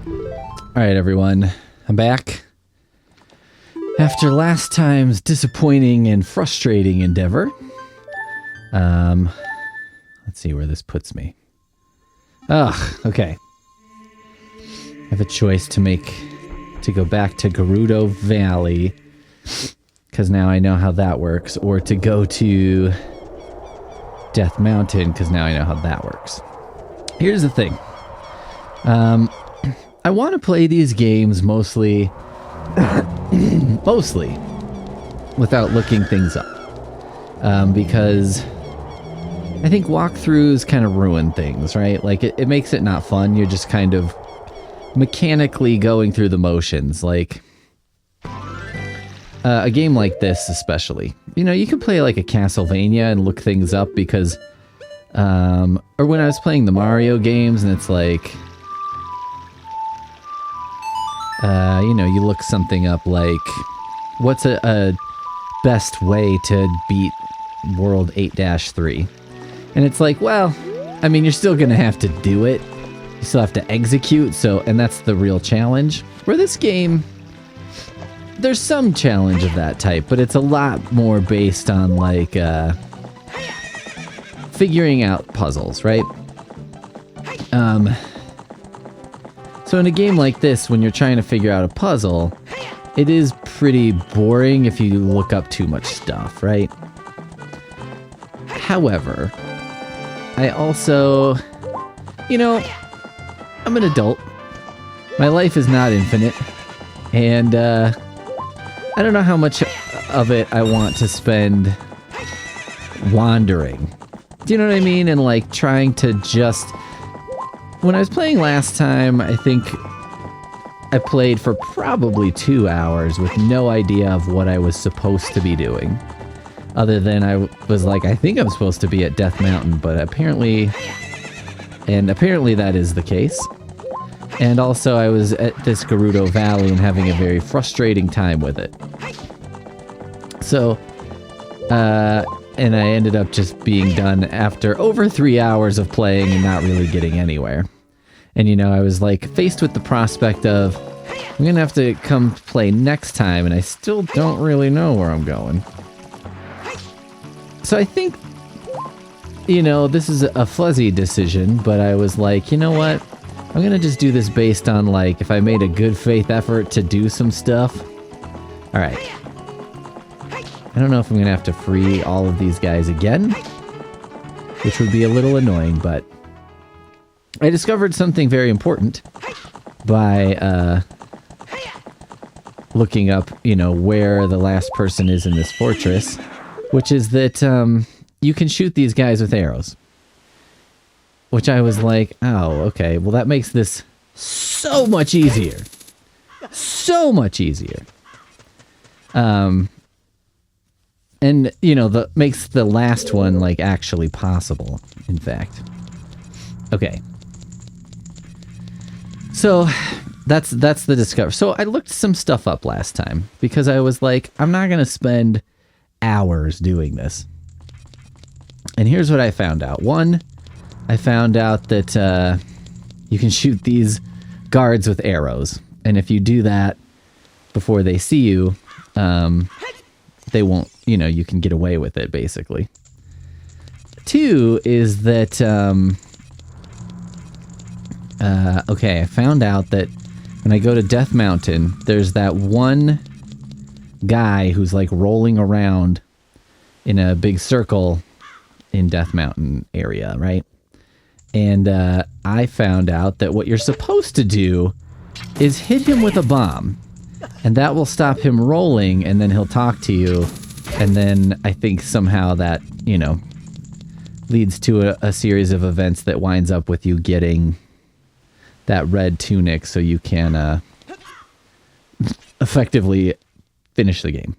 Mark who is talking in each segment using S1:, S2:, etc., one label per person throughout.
S1: Alright, everyone. I'm back. After last time's disappointing and frustrating endeavor. Let's see where this puts me. Ugh, okay. I have a choice to make to go back to Gerudo Valley, because now I know how that works, or to go to Death Mountain, because now I know how that works. Here's the thing. I want to play these games mostly without looking things up. Because I think walkthroughs kind of ruin things, right? Like, it makes it not fun. You're just kind of mechanically going through the motions. Like, a game like this especially. You know, you can play like a Castlevania and look things up because... or when I was playing the Mario games and it's like... you know, you look something up like, what's a best way to beat World 8-3? And it's like, well, I mean, you're still gonna have to do it. You still have to execute, so, and that's the real challenge. Where this game, there's some challenge of that type, but it's a lot more based on, like, figuring out puzzles, right? So in a game like this, when you're trying to figure out a puzzle, it is pretty boring if you look up too much stuff, right? However, I also, you know, I'm an adult. My life is not infinite. And, I don't know how much of it I want to spend wandering. Do you know what I mean? And, like, trying to just... When I was playing last time, I think I played for probably 2 hours with no idea of what I was supposed to be doing. Other than I was like, I think I'm supposed to be at Death Mountain, but apparently that is the case. And also I was at this Gerudo Valley and having a very frustrating time with it. So, and I ended up just being done after over 3 hours of playing and not really getting anywhere. And, you know, I was, like, faced with the prospect of, I'm gonna have to come play next time, and I still don't really know where I'm going. So I think, you know, this is a fuzzy decision, but I was like, you know what? I'm gonna just do this based on, like, if I made a good faith effort to do some stuff. Alright. I don't know if I'm gonna have to free all of these guys again, which would be a little annoying, but I discovered something very important by looking up, you know, where the last person is in this fortress, which is that you can shoot these guys with arrows. Which I was like, oh, okay, well that makes this so much easier. So much easier. And, you know, makes the last one, like, actually possible, in fact. Okay. So, that's the discovery. So, I looked some stuff up last time, because I was like, I'm not going to spend hours doing this. And here's what I found out. One, I found out that you can shoot these guards with arrows. And if you do that before they see you, they won't, you know, you can get away with it, basically. Two is that, okay, I found out that when I go to Death Mountain, there's that one guy who's, like, rolling around in a big circle in Death Mountain area, right? And, I found out that what you're supposed to do is hit him with a bomb. And that will stop him rolling, and then he'll talk to you. And then I think somehow that, you know, leads to a series of events that winds up with you getting that red tunic so you can effectively finish the game.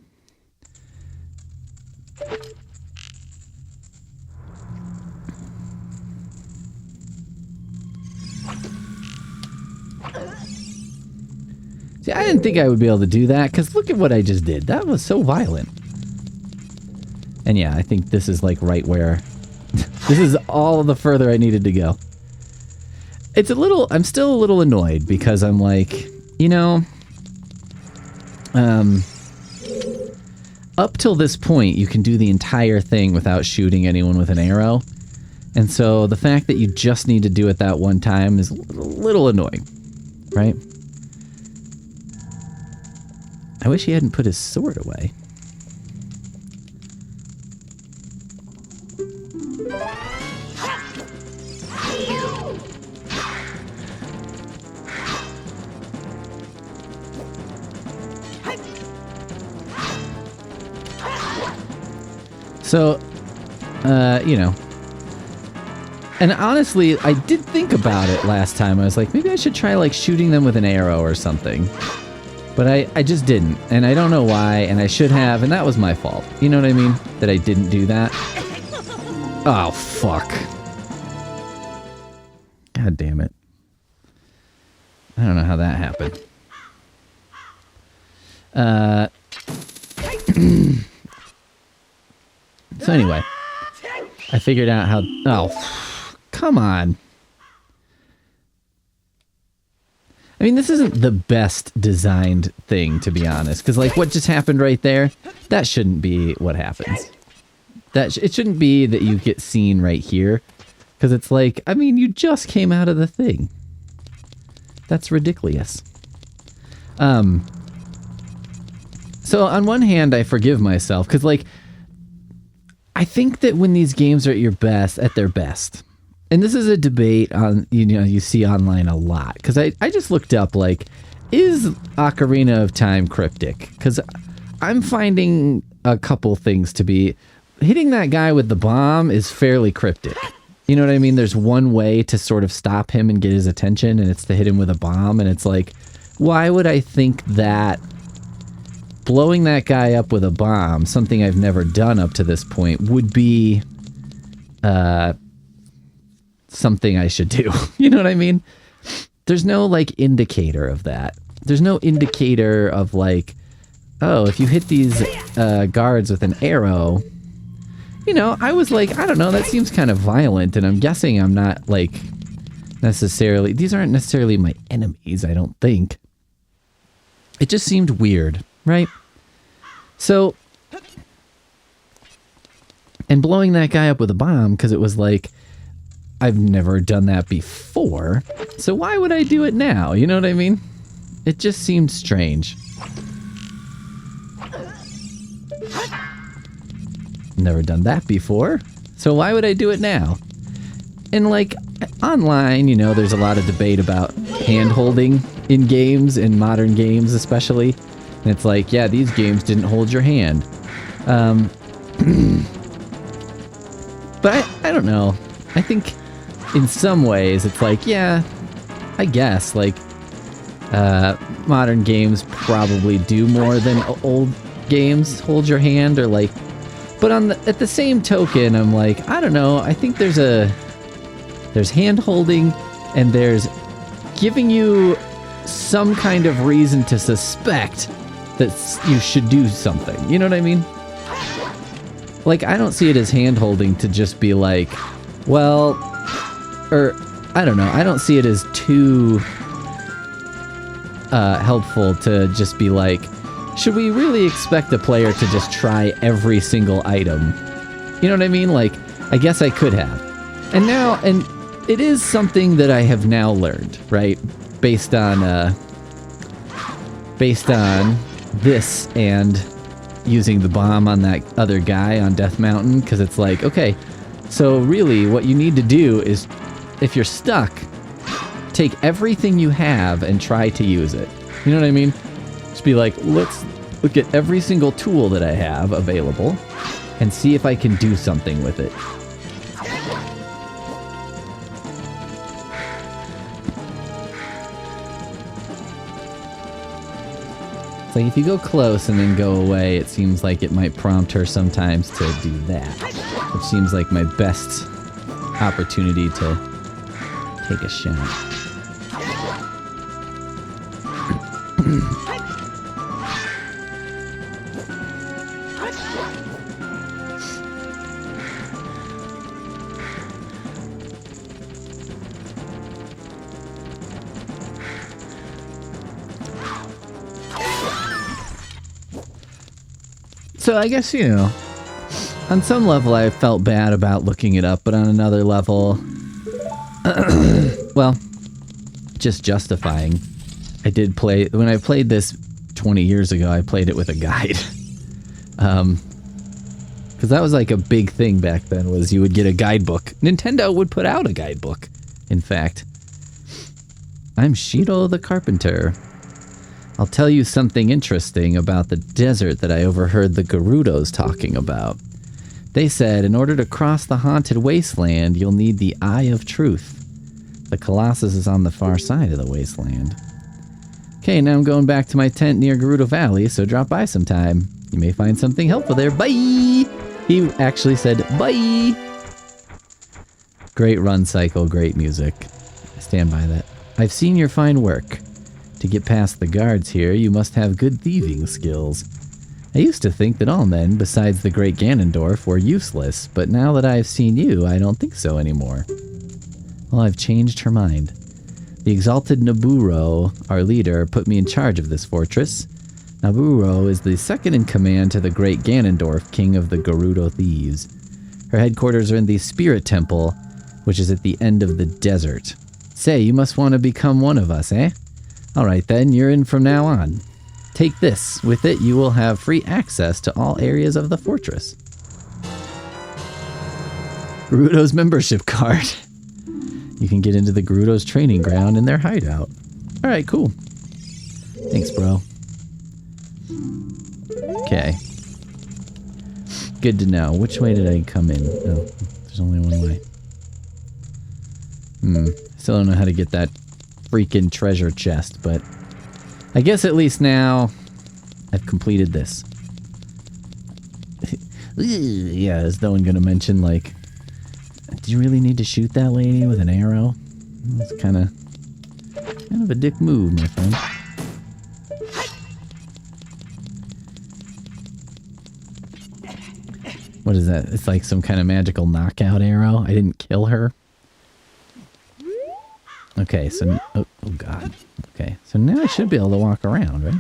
S1: See, I didn't think I would be able to do that, because look at what I just did. That was so violent. And yeah, I think this is, like, right where... this is all the further I needed to go. it's a little, I'm still a little annoyed because I'm like, you know, up till this point, you can do the entire thing without shooting anyone with an arrow. And so the fact that you just need to do it that one time is a little annoying, right? I wish he hadn't put his sword away. So, you know, and honestly, I did think about it last time. I was like, maybe I should try like shooting them with an arrow or something. But I just didn't, and I don't know why, and I should have, and that was my fault. You know what I mean? That I didn't do that. Oh, fuck. God damn it. I don't know how that happened. So anyway, I figured out how... Oh, come on. I mean, this isn't the best designed thing, to be honest. Because, like, what just happened right there, that shouldn't be what happens. It shouldn't be that you get seen right here. Because it's like, I mean, you just came out of the thing. That's ridiculous. So, on one hand, I forgive myself. Because, like, I think that when these games are at their best, and this is a debate on, you know, you see online a lot, because I just looked up, like, is Ocarina of Time cryptic? Because I'm finding a couple things to be, hitting that guy with the bomb is fairly cryptic. You know what I mean? There's one way to sort of stop him and get his attention, and it's to hit him with a bomb, and it's like, why would I think that blowing that guy up with a bomb, something I've never done up to this point, would be something I should do? You know what I mean? There's no, like, indicator of that. There's no indicator of, like, oh, if you hit these guards with an arrow... You know, I was like, I don't know, that seems kind of violent, and I'm guessing I'm not, like, necessarily... These aren't necessarily my enemies, I don't think. It just seemed weird. Right? So, and blowing that guy up with a bomb, because it was like, I've never done that before, so why would I do it now? You know what I mean? It just seemed strange. Never done that before, so why would I do it now? And like, online, you know, there's a lot of debate about hand-holding in games, in modern games especially. And it's like, yeah, these games didn't hold your hand. But I don't know. I think in some ways it's like, yeah, I guess, like, modern games probably do more than old games hold your hand, or like, but at the same token, I'm like, I don't know, I think there's hand holding, and there's giving you some kind of reason to suspect that you should do something. You know what I mean? Like, I don't see it as hand-holding to just be like, well, or, I don't know, I don't see it as too helpful to just be like, should we really expect a player to just try every single item? You know what I mean? Like, I guess I could have. And now, and it is something that I have now learned, right? Based on this and using the bomb on that other guy on Death Mountain, because it's like, okay, so really what you need to do is, if you're stuck, take everything you have and try to use it. You know what I mean? Just be like, let's look at every single tool that I have available and see if I can do something with it. It's like, if you go close and then go away, it seems like it might prompt her sometimes to do that. Which seems like my best opportunity to take a shot. So I guess, you know, on some level I felt bad about looking it up, but on another level, well, just justifying. I did play, when I played this 20 years ago, I played it with a guide. Because that was like a big thing back then, was you would get a guidebook. Nintendo would put out a guidebook, in fact. I'm Shido the Carpenter. I'll tell you something interesting about the desert that I overheard the Gerudos talking about. They said in order to cross the haunted wasteland, you'll need the Eye of Truth. The Colossus is on the far side of the wasteland. Okay, now I'm going back to my tent near Gerudo Valley, so drop by sometime. You may find something helpful there. Bye! He actually said, bye! Great run cycle, great music. I stand by that. I've seen your fine work. To get past the guards here, you must have good thieving skills. I used to think that all men, besides the great Ganondorf, were useless, but now that I've seen you, I don't think so anymore. Well, I've changed her mind. The exalted Naburo, our leader, put me in charge of this fortress. Naburo is the second in command to the great Ganondorf, king of the Gerudo thieves. Her headquarters are in the Spirit Temple, which is at the end of the desert. Say, you must want to become one of us, eh? Alright then, you're in from now on. Take this. With it, you will have free access to all areas of the fortress. Gerudo's membership card. You can get into the Gerudo's training ground in their hideout. Alright, cool. Thanks, bro. Okay. Good to know. Which way did I come in? Oh, there's only one way. Still don't know how to get that freaking treasure chest, but I guess at least now I've completed this. Yeah, is no one gonna mention, like, did you really need to shoot that lady with an arrow? That's kind of a dick move, my friend. What is that? It's like some kind of magical knockout arrow. I didn't kill her. Okay, so... Oh, God. Okay, so now I should be able to walk around, right?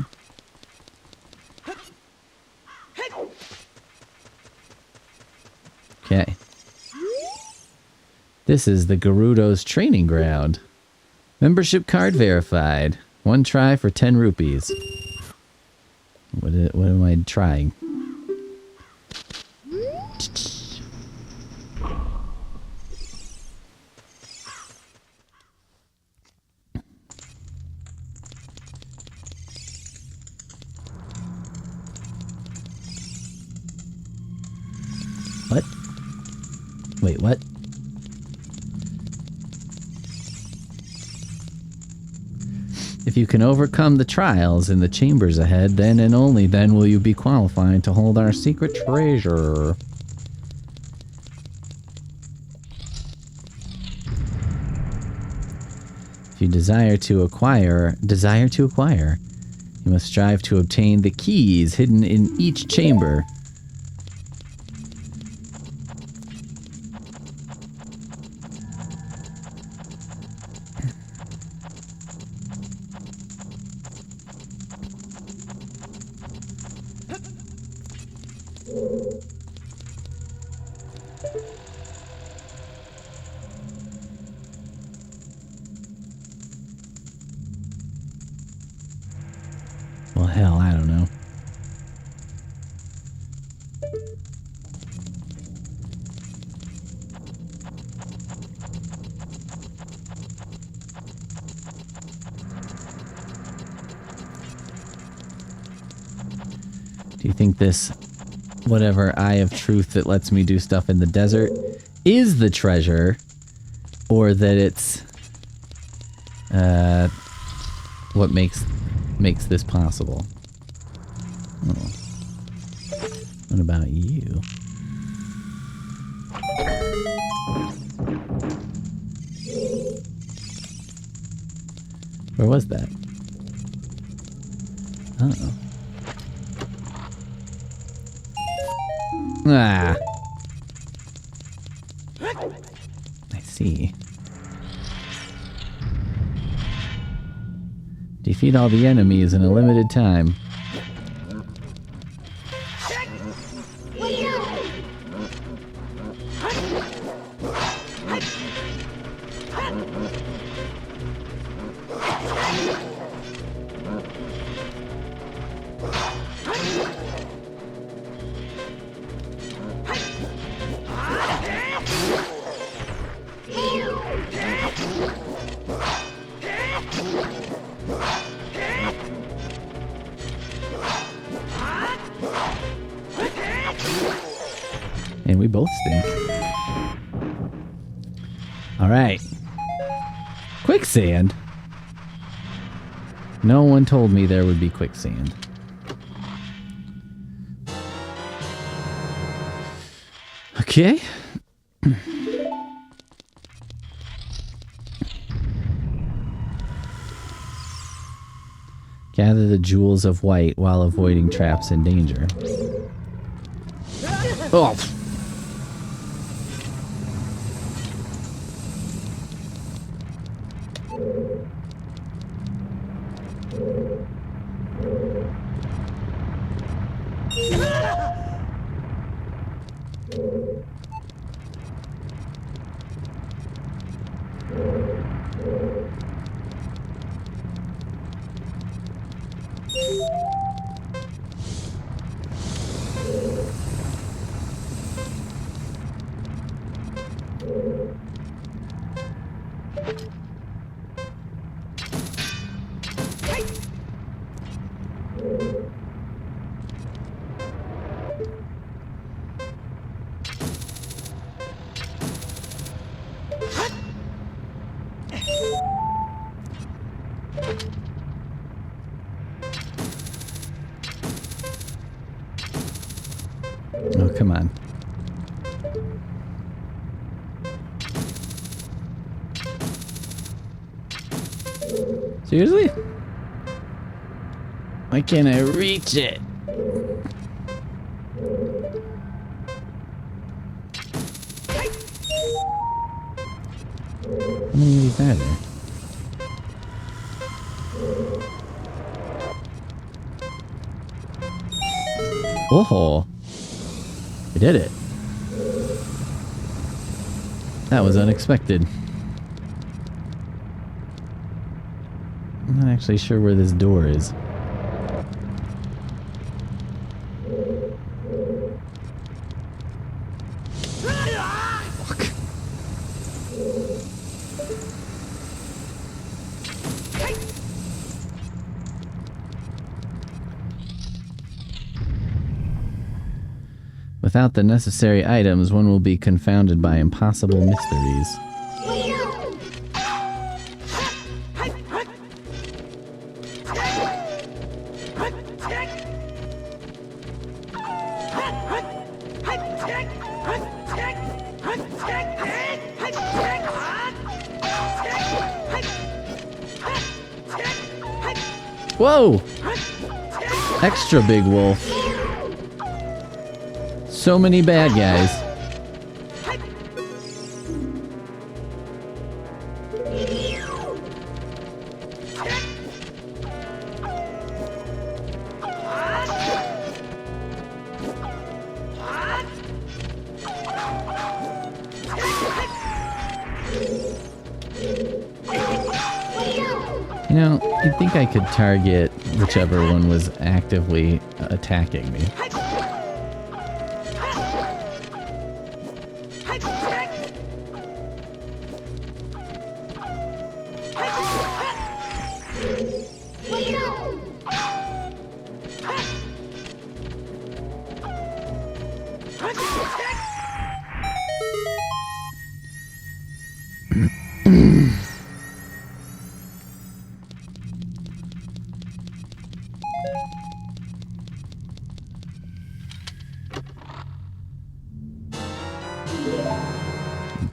S1: Okay. This is the Gerudo's training ground. Membership card verified. 1 try for 10 rupees. What am I trying? What? Wait, what? If you can overcome the trials in the chambers ahead, then and only then will you be qualified to hold our secret treasure. If you desire to acquire, you must strive to obtain the keys hidden in each chamber. Well, hell, I don't know. Do you think this, whatever Eye of Truth that lets me do stuff in the desert, is the treasure, or that it's what makes this possible? Oh. What about you? Where was that? Uh-oh. Ah. I see. Defeat all the enemies in a limited time. And we both stink. Alright. Quicksand? No one told me there would be quicksand. Okay. Gather the jewels of white while avoiding traps and danger. Oh! Oh, come on. Seriously? Why can't I reach it? How many of these are there? Oh! I did it. That was unexpected. I'm not actually sure where this door is. Fuck. Without the necessary items, one will be confounded by impossible mysteries. Whoa! Extra big wolf. So many bad guys. You know, you'd think I could target whichever one was actively attacking me.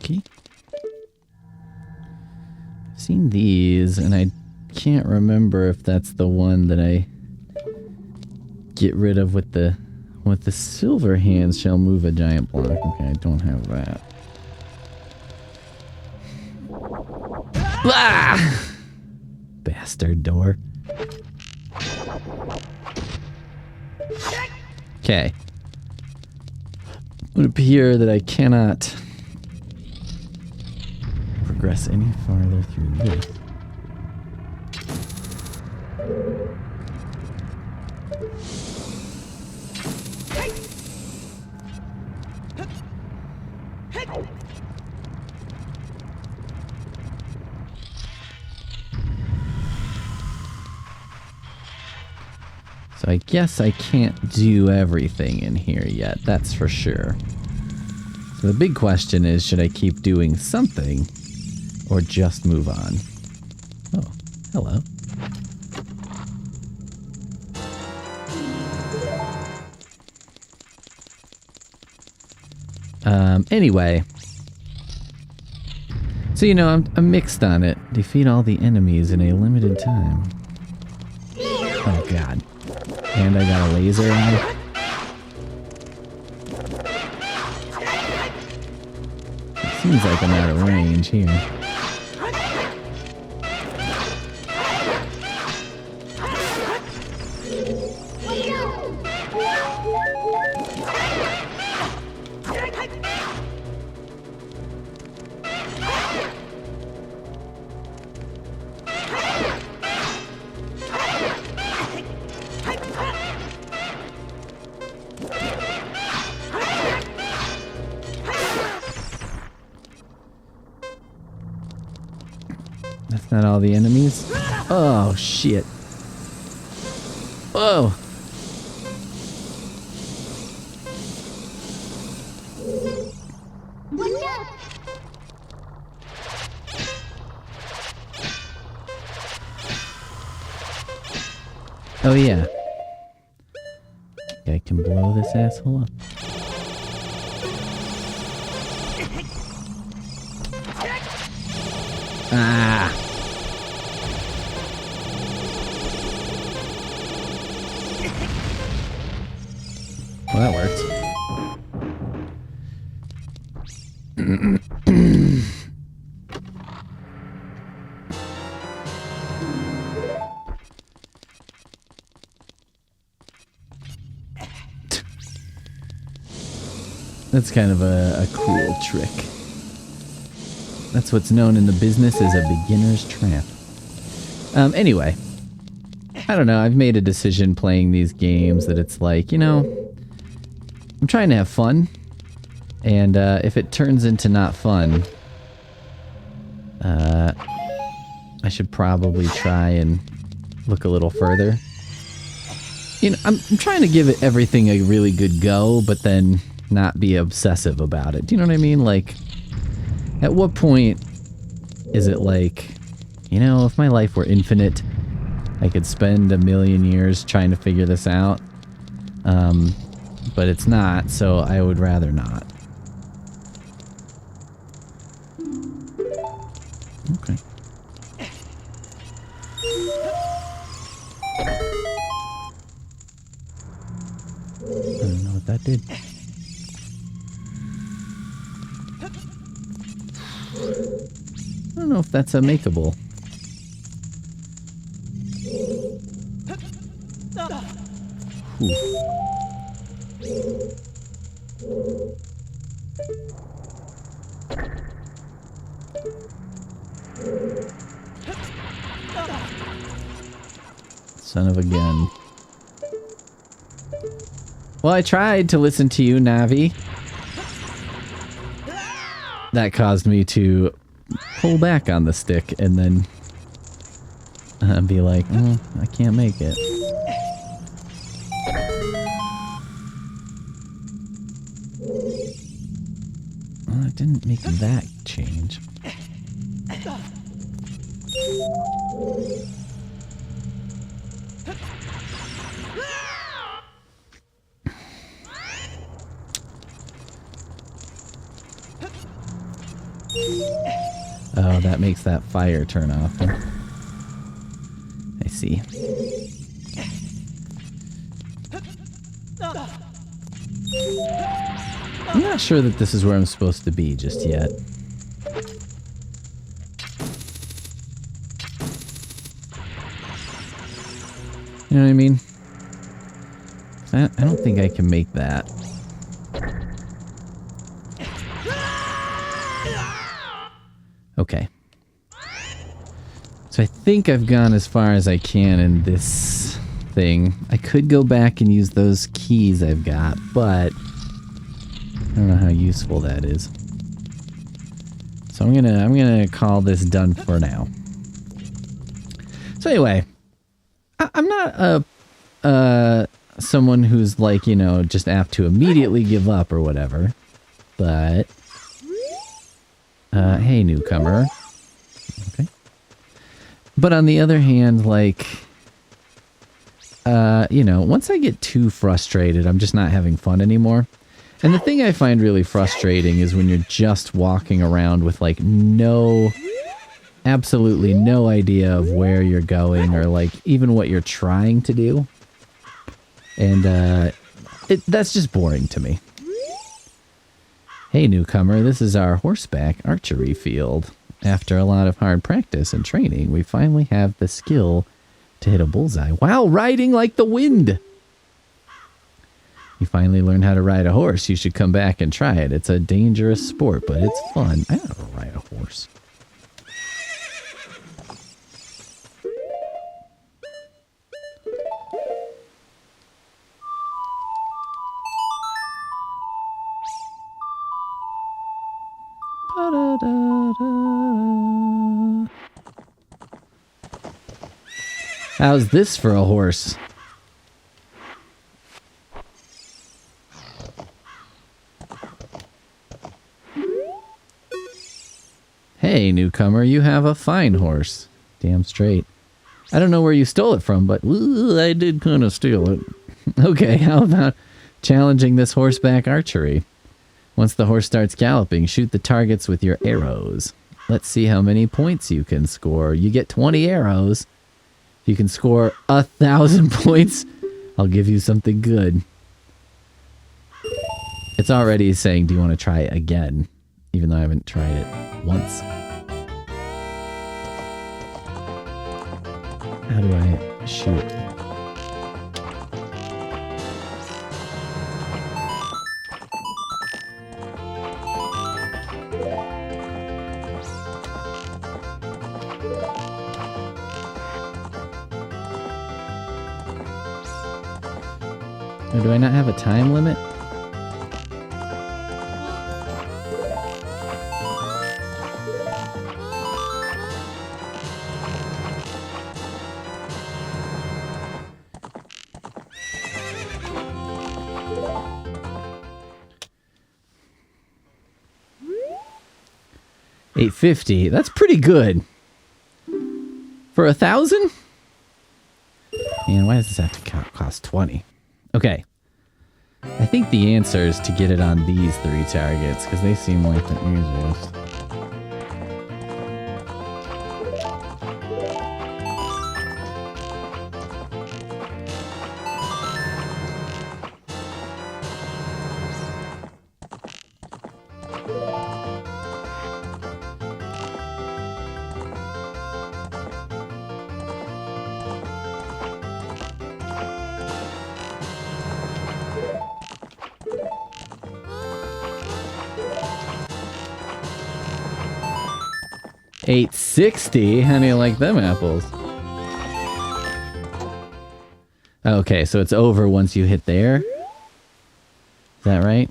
S1: Okay. I've seen these, and I can't remember if that's the one that I get rid of with the silver hands shall move a giant block. Okay, I don't have that. Ah! Bastard door. Okay. It would appear that I cannot progress any farther through this. So I guess I can't do everything in here yet, that's for sure. So the big question is, should I keep doing something or just move on? Oh, hello. Anyway. So, you know, I'm mixed on it. Defeat all the enemies in a limited time. Oh, God. And I got a laser eye. It seems like I'm out of range here. That's not all the enemies. Oh, shit. Whoa. Oh, yeah. I can blow this asshole up. Ah! Well, that works. That's kind of a cool trick. That's what's known in the business as a beginner's trap. Anyway. I don't know, I've made a decision playing these games that it's like, you know, I'm trying to have fun. And if it turns into not fun, I should probably try and look a little further. You know, I'm trying to give it everything a really good go, but then not be obsessive about it. Do you know what I mean? Like, at what point is it like, you know, if my life were infinite, I could spend 1,000,000 years trying to figure this out. But it's not, so I would rather not. Okay. I don't know what that did. I don't know if that's a makeable. Ooh. Son of a gun. Well, I tried to listen to you, Navi. That caused me to pull back on the stick and then be like, oh, I can't make it. Well, it didn't make that change. Oh, that makes that fire turn off. Huh? I see. I'm not sure that this is where I'm supposed to be just yet. You know what I mean? I don't think I can make that. So So I think I've gone as far as I can in this thing. I could go back and use those keys I've got, but I don't know how useful that is. So I'm gonna call this done for now. So anyway, I'm not someone who's like, you know, just apt to immediately give up or whatever. But hey, newcomer. Okay. But on the other hand, like, you know, once I get too frustrated, I'm just not having fun anymore. And the thing I find really frustrating is when you're just walking around with, like, absolutely no idea of where you're going or, like, even what you're trying to do. And, that's just boring to me. Hey, newcomer, this is our horseback archery field. After a lot of hard practice and training, we finally have the skill to hit a bullseye while riding like the wind. You finally learned how to ride a horse. You should come back and try it. It's a dangerous sport, but it's fun. I don't know how to ride a horse. How's this for a horse? Hey, newcomer, you have a fine horse. Damn straight. I don't know where you stole it from, but I did kind of steal it. Okay, how about challenging this horseback archery? Once the horse starts galloping, shoot the targets with your arrows. Let's see how many points you can score. You get 20 arrows. If you can score 1,000 points, I'll give you something good. It's already saying, do you want to try it again? Even though I haven't tried it once. How do I shoot? Or do I not have a time limit? $850. That's pretty good. For 1,000? Man, why does this have to cost 20? Okay. I think the answer is to get it on these 3 targets, because they seem like the easiest. $860? How do you like them apples? Okay, so it's over once you hit there? Is that right?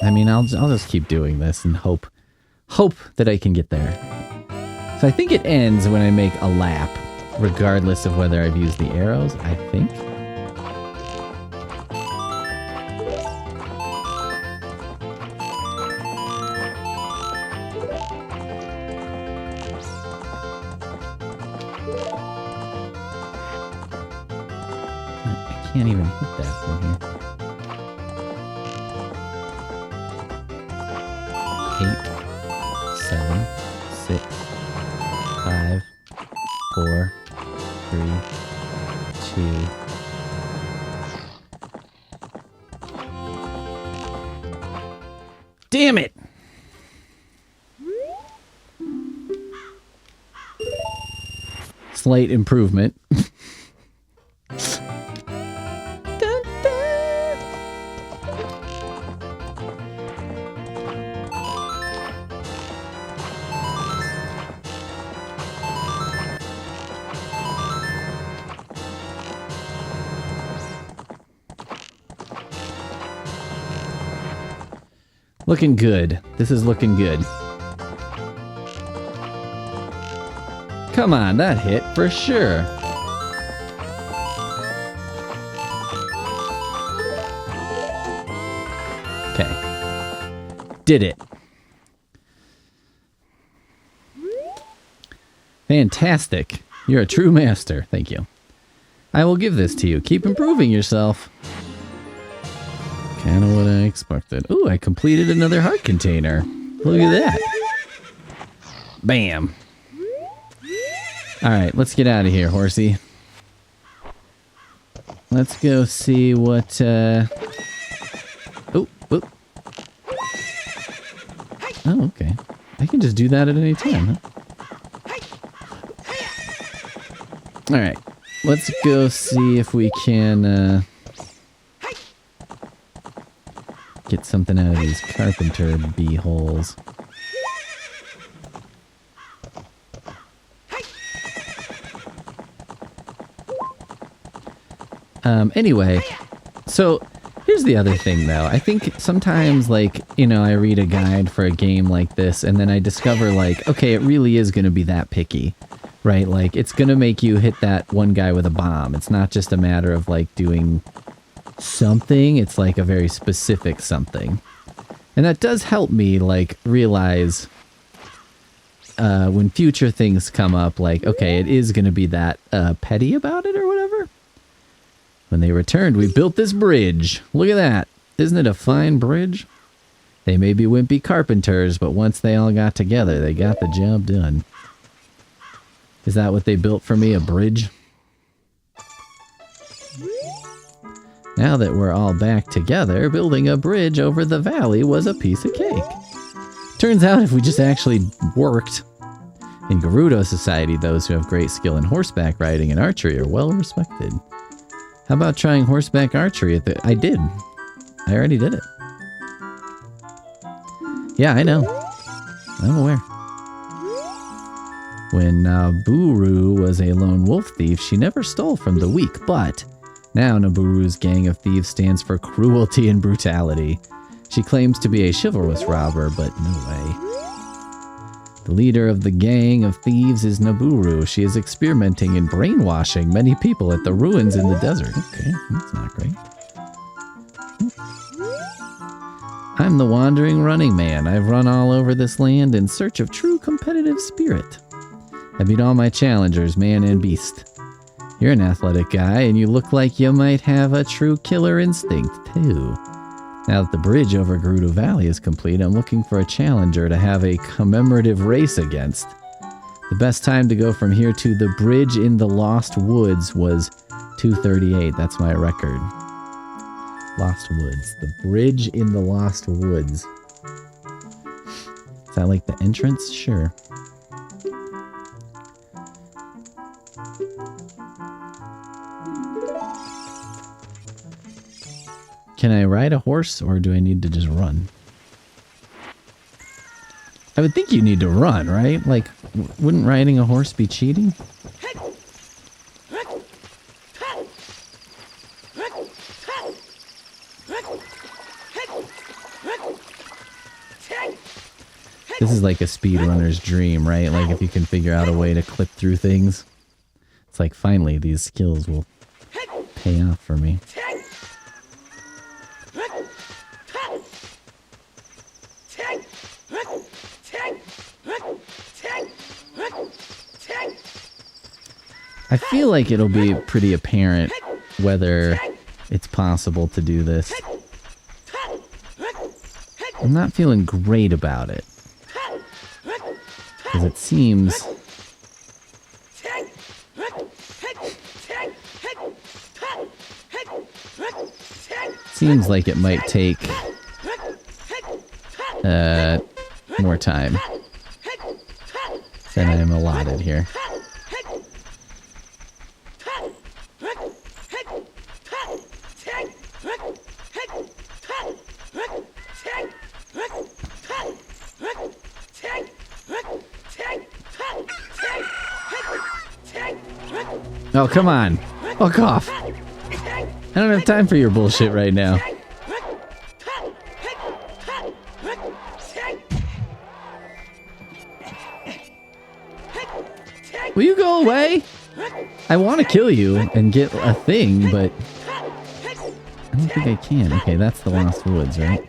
S1: I mean, I'll just keep doing this and hope that I can get there. So I think it ends when I make a lap, regardless of whether I've used the arrows, I think. Can't even hit that from here. 8, 7, 6, 5, 4, 3, 2. Damn it! Slight improvement. Looking good. This is looking good. Come on, that hit for sure. Okay. Did it. Fantastic. You're a true master. Thank you. I will give this to you. Keep improving yourself. Kind of what I expected. Ooh, I completed another heart container. Look at that. Bam. Alright, let's get out of here, horsey. Let's go see what, Oh, oh. Oh, okay. I can just do that at any time, huh? Alright. Let's go see if we can, get something out of these carpenter bee holes. Anyway, so here's the other thing though. I think sometimes, like, you know, I read a guide for a game like this and then I discover, like, okay, it really is going to be that picky, right? Like, it's going to make you hit that one guy with a bomb. It's not just a matter of, like, doing something. It's like a very specific something. And that does help me, like, realize when future things come up, like, okay, it is going to be that petty about it or whatever. When they returned, we built this bridge. Look at that. Isn't it a fine bridge? They may be wimpy carpenters, but once they all got together, they got the job done. Is that what they built for me, a bridge? Now that we're all back together, building a bridge over the valley was a piece of cake. Turns out if we just actually worked. In Gerudo society, those who have great skill in horseback riding and archery are well respected. How about trying horseback archery at the... I did. I already did it. Yeah, I know. I'm aware. When Naburu was a lone wolf thief, she never stole from the weak, but now Naburu's gang of thieves stands for cruelty and brutality. She claims to be a chivalrous robber, but no way. The leader of the gang of thieves is Naburu. She is experimenting in brainwashing many people at the ruins in the desert. Okay, that's not great. I'm the wandering running man. I've run all over this land in search of true competitive spirit. I beat all my challengers, man and beast. You're an athletic guy, and you look like you might have a true killer instinct, too. Now that the bridge over Gerudo Valley is complete, I'm looking for a challenger to have a commemorative race against. The best time to go from here to the bridge in the Lost Woods was 2:38. That's my record. Lost Woods. The bridge in the Lost Woods. Is that like the entrance? Sure. Can I ride a horse, or do I need to just run? I would think you need to run, right? Like, wouldn't riding a horse be cheating? This is like a speedrunner's dream, right? Like, if you can figure out a way to clip through things. It's like, finally, these skills will pay off for me. I feel like it'll be pretty apparent whether it's possible to do this. I'm not feeling great about it. Because it seems... seems like it might take more time than I am allotted here. Oh, come on. Fuck off. I don't have time for your bullshit right now. Will you go away? I want to kill you and get a thing, but I don't think I can. Okay, that's the Lost Woods, right?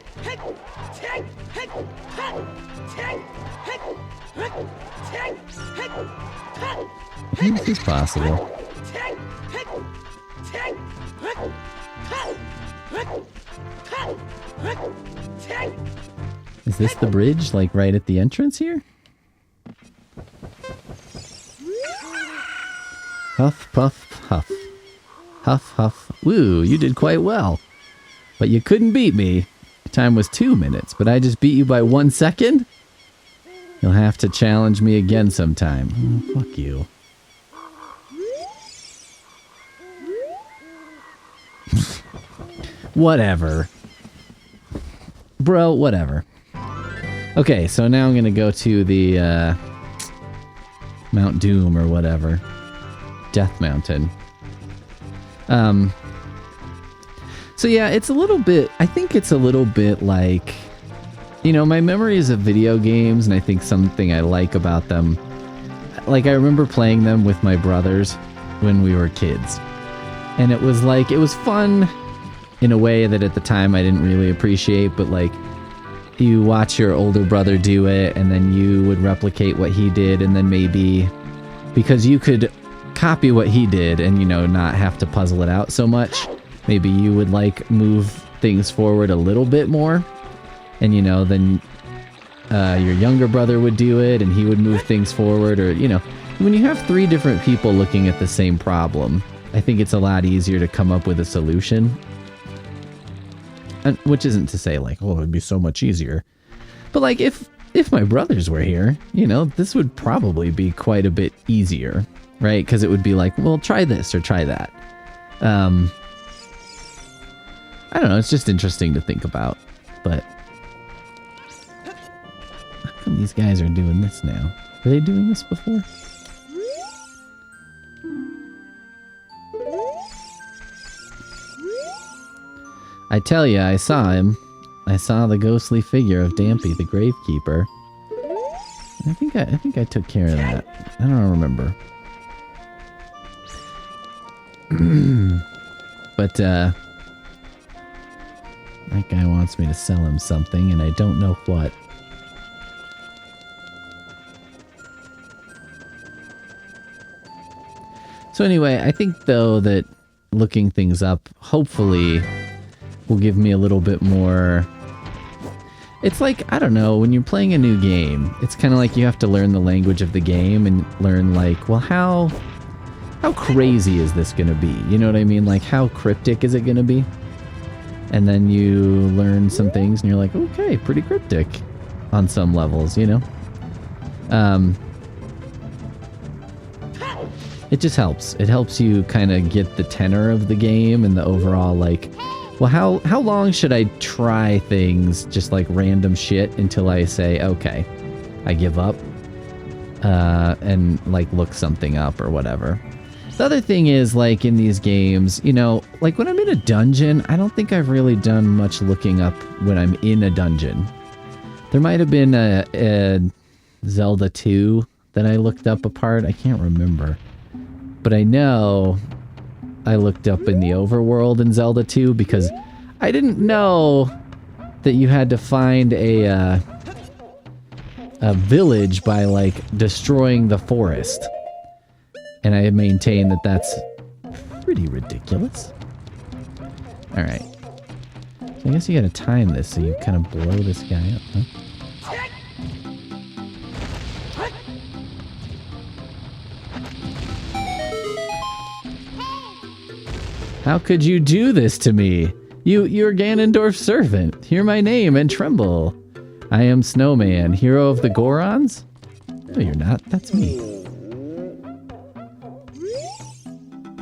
S1: How is this possible? Is this the bridge, like right at the entrance here? Huff, puff, huff. Huff, huff. Woo, you did quite well. But you couldn't beat me. The time was 2 minutes, but I just beat you by 1 second? You'll have to challenge me again sometime. Oh, fuck you. Whatever. Bro, whatever. Okay, so now I'm gonna go to the, Mount Doom or whatever. Death Mountain. So yeah, it's a little bit, I think it's a little bit like, you know, my memories of video games, and I think something I like about them, like I remember playing them with my brothers when we were kids. And it was like, it was fun in a way that at the time I didn't really appreciate, but like, you watch your older brother do it, and then you would replicate what he did, and then maybe, because you could copy what he did and, you know, not have to puzzle it out so much, maybe you would like move things forward a little bit more, and, you know, then your younger brother would do it and he would move things forward, or, you know, when you have 3 different people looking at the same problem, I think it's a lot easier to come up with a solution. And, which isn't to say like, oh, it'd be so much easier, but like if my brothers were here, you know, this would probably be quite a bit easier, right? Because it would be like, well, try this or try that. I don't know, it's just interesting to think about. But how come these guys are doing this now? Were they doing this before? I tell ya, I saw him. I saw the ghostly figure of Dampy, the gravekeeper. I think I took care of that. I don't remember. But that guy wants me to sell him something, and I don't know what. So anyway, I think though that looking things up hopefully will give me a little bit more. It's like, I don't know, when you're playing a new game, it's kind of like you have to learn the language of the game and learn like, well, how crazy is this going to be? You know what I mean? Like, how cryptic is it going to be? And then you learn some things and you're like, okay, pretty cryptic on some levels, you know? It just helps. It helps you kind of get the tenor of the game and the overall, like, well, how long should I try things, just like random shit, until I say, okay, I give up, and like look something up or whatever. The other thing is, like, in these games, you know, like when I'm in a dungeon, I don't think I've really done much looking up when I'm in a dungeon. There might have been a Zelda 2 that I looked up a part. I can't remember. But I know I looked up in the overworld in Zelda 2 because I didn't know that you had to find a village by, like, destroying the forest. And I maintain that that's pretty ridiculous. Alright. So I guess you gotta time this so you kind of blow this guy up, huh? How could you do this to me? You're Ganondorf's servant. Hear my name and tremble. I am Snowman, hero of the Gorons? No, you're not. That's me.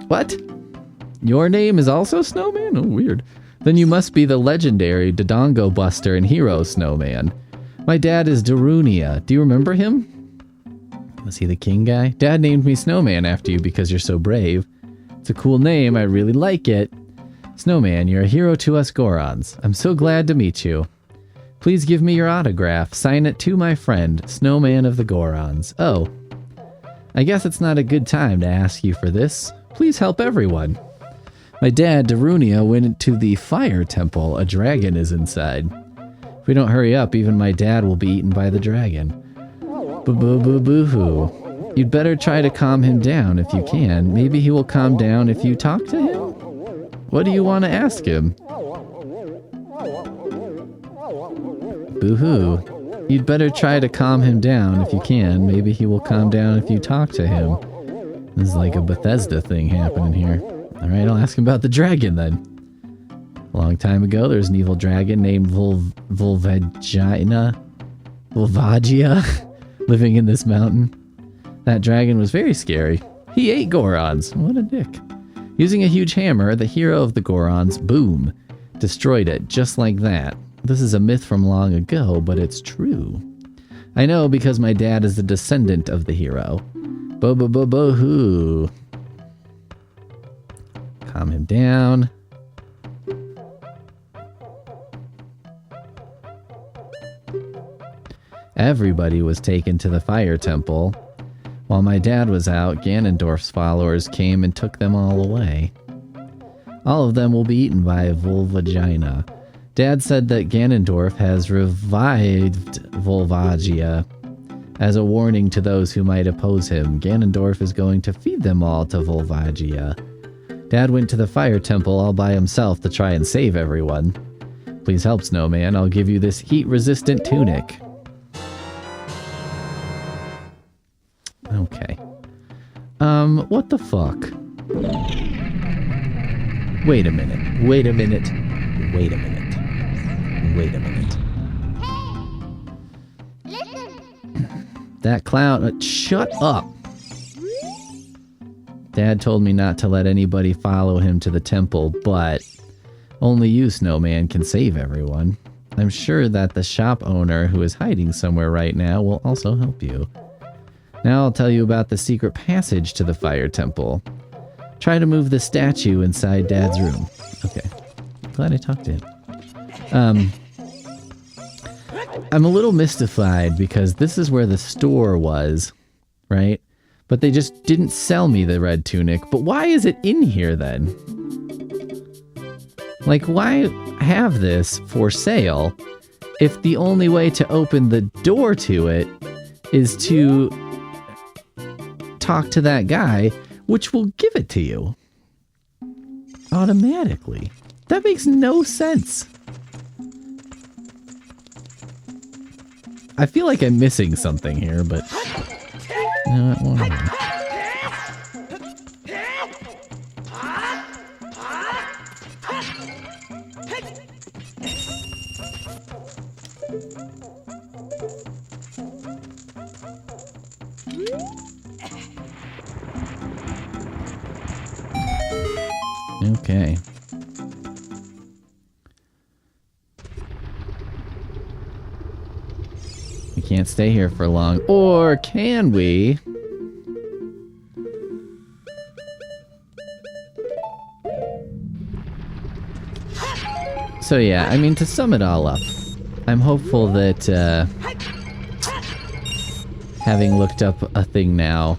S1: What? Your name is also Snowman? Oh, weird. Then you must be the legendary Dodongo Buster and hero Snowman. My dad is Darunia. Do you remember him? Was he the king guy? Dad named me Snowman after you because you're so brave. It's a cool name. I really like it. Snowman, you're a hero to us Gorons. I'm so glad to meet you. Please give me your autograph. Sign it to my friend, Snowman of the Gorons. Oh. I guess it's not a good time to ask you for this. Please help everyone. My dad, Darunia, went to the fire temple. A dragon is inside. If we don't hurry up, even my dad will be eaten by the dragon. Boo-boo-boo-boo-hoo. You'd better try to calm him down if you can. Maybe he will calm down if you talk to him? What do you want to ask him? Boo-hoo. You'd better try to calm him down if you can. Maybe he will calm down if you talk to him. This is like a Bethesda thing happening here. Alright, I'll ask him about the dragon then. A long time ago, there was an evil dragon named Volvagia living in this mountain. That dragon was very scary. He ate Gorons. What a dick. Using a huge hammer, the hero of the Gorons, boom, destroyed it just like that. This is a myth from long ago, but it's true. I know because my dad is a descendant of the hero. Bo-bo-bo-bo-hoo. Calm him down. Everybody was taken to the fire temple. While my dad was out, Ganondorf's followers came and took them all away. All of them will be eaten by Volvagina. Dad said that Ganondorf has revived Volvagia. As a warning to those who might oppose him, Ganondorf is going to feed them all to Volvagia. Dad went to the fire temple all by himself to try and save everyone. Please help, Snowman. I'll give you this heat-resistant tunic. Okay. What the fuck? Wait a minute. Wait a minute. Wait a minute. Wait a minute. That clown... shut up! Dad told me not to let anybody follow him to the temple, but only you, Snowman, can save everyone. I'm sure that the shop owner who is hiding somewhere right now will also help you. Now I'll tell you about the secret passage to the fire temple. Try to move the statue inside Dad's room. Okay. Glad I talked to him. I'm a little mystified because this is where the store was, right? But they just didn't sell me the red tunic. But why is it in here then? Like, why have this for sale if the only way to open the door to it is to talk to that guy, which will give it to you automatically? That makes no sense. I feel like I'm missing something here, but you know what, whatever. Okay. We can't stay here for long. Or can we? So yeah, I mean, to sum it all up, I'm hopeful that having looked up a thing now,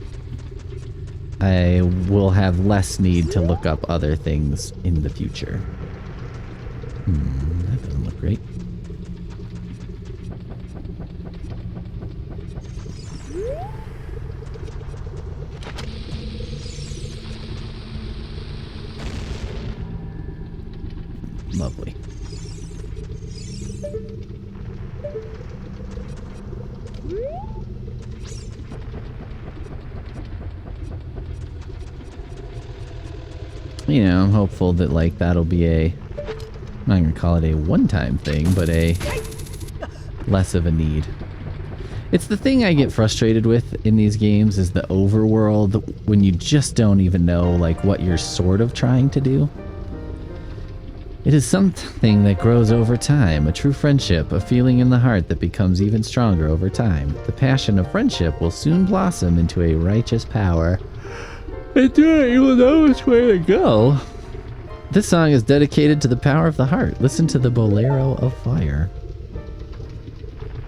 S1: I will have less need to look up other things in the future. That doesn't look great. Lovely. You know, I'm hopeful that, like, that'll be I'm not gonna call it a one-time thing, but a less of a need. It's the thing I get frustrated with in these games is the overworld, when you just don't even know, like, what you're sort of trying to do. It is something that grows over time, a true friendship, a feeling in the heart that becomes even stronger over time. The passion of friendship will soon blossom into a righteous power. And then you will know which way to go. This song is dedicated to the power of the heart. Listen to the Bolero of Fire.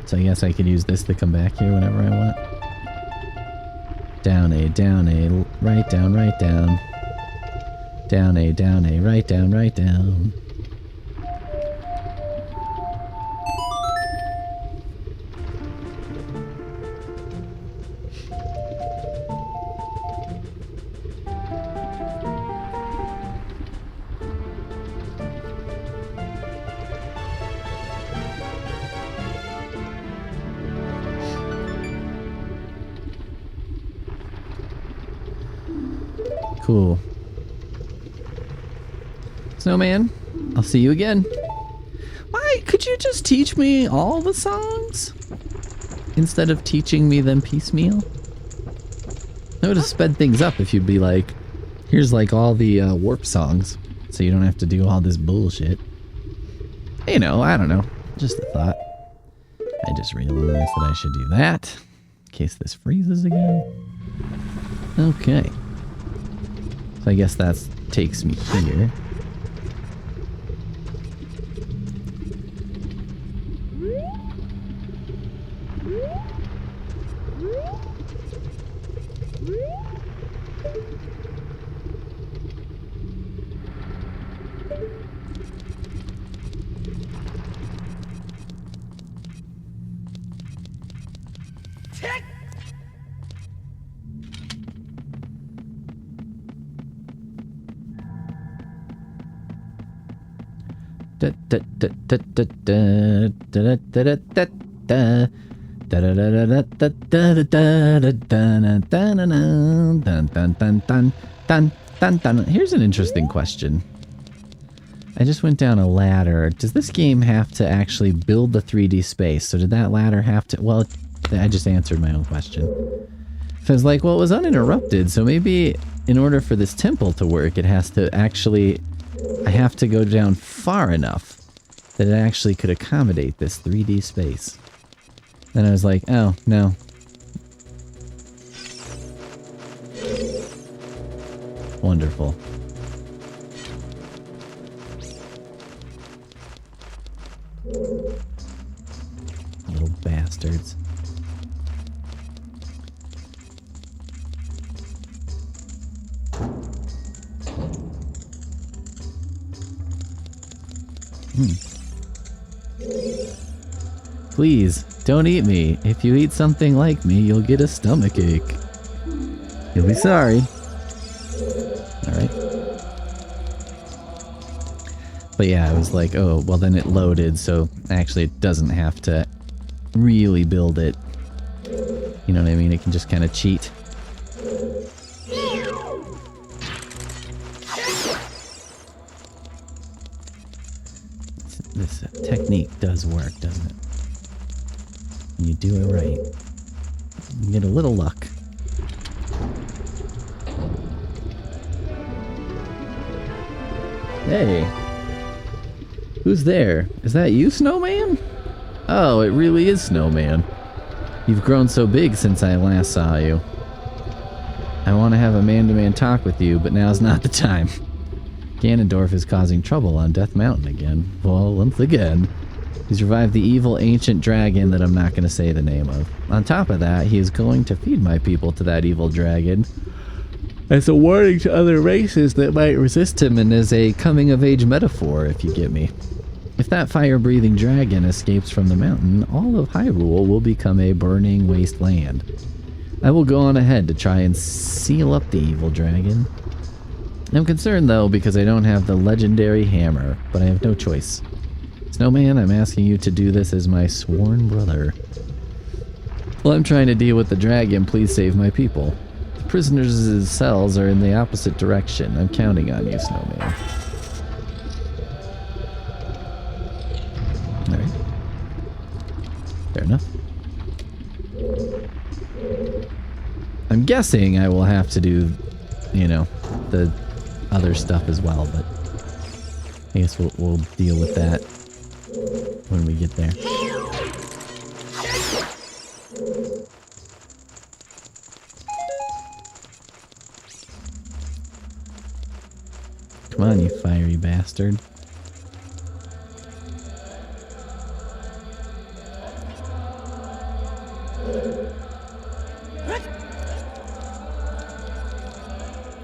S1: So I guess I could use this to come back here whenever I want. Down A, right down, right down. Down A, right down, right down. Cool. Snowman, I'll see you again. Why, could you just teach me all the songs? Instead of teaching me them piecemeal? That would have sped things up if you'd be like, here's like all the warp songs, so you don't have to do all this bullshit. You know, I don't know. Just a thought. I just realized that I should do that. In case this freezes again. Okay. So I guess that takes me here. Here's an interesting question. I just went down a ladder. Does this game have to actually build the 3D space? So did that ladder have to... Well, I just answered my own question. So I was like, well, it was uninterrupted, so maybe in order for this temple to work, it has to actually... I have to go down far enough that it actually could accommodate this 3D space. Then I was like, oh, no. Wonderful. Little bastards. Please, don't eat me. If you eat something like me, you'll get a stomachache. You'll be sorry. Alright. But yeah, I was like, oh, well then it loaded, so actually it doesn't have to really build it. You know what I mean? It can just kind of cheat. This technique does work, doesn't it? When you do it right, you get a little luck. Hey, who's there? Is that you, Snowman? Oh, it really is Snowman. You've grown so big since I last saw you. I want to have a man-to-man talk with you, but now's not the time. Ganondorf is causing trouble on Death Mountain again. Well, once again. He's revived the evil ancient dragon that I'm not going to say the name of. On top of that, he is going to feed my people to that evil dragon as a warning to other races that might resist him and as a coming-of-age metaphor, if you get me. If that fire-breathing dragon escapes from the mountain, all of Hyrule will become a burning wasteland. I will go on ahead to try and seal up the evil dragon. I'm concerned, though, because I don't have the legendary hammer, but I have no choice. Snowman, I'm asking you to do this as my sworn brother. While I'm trying to deal with the dragon, please save my people. The prisoners' cells are in the opposite direction. I'm counting on you, Snowman. Alright. Fair enough. I'm guessing I will have to do, you know, the other stuff as well, but I guess we'll deal with that when we get there. Come on, you fiery bastard.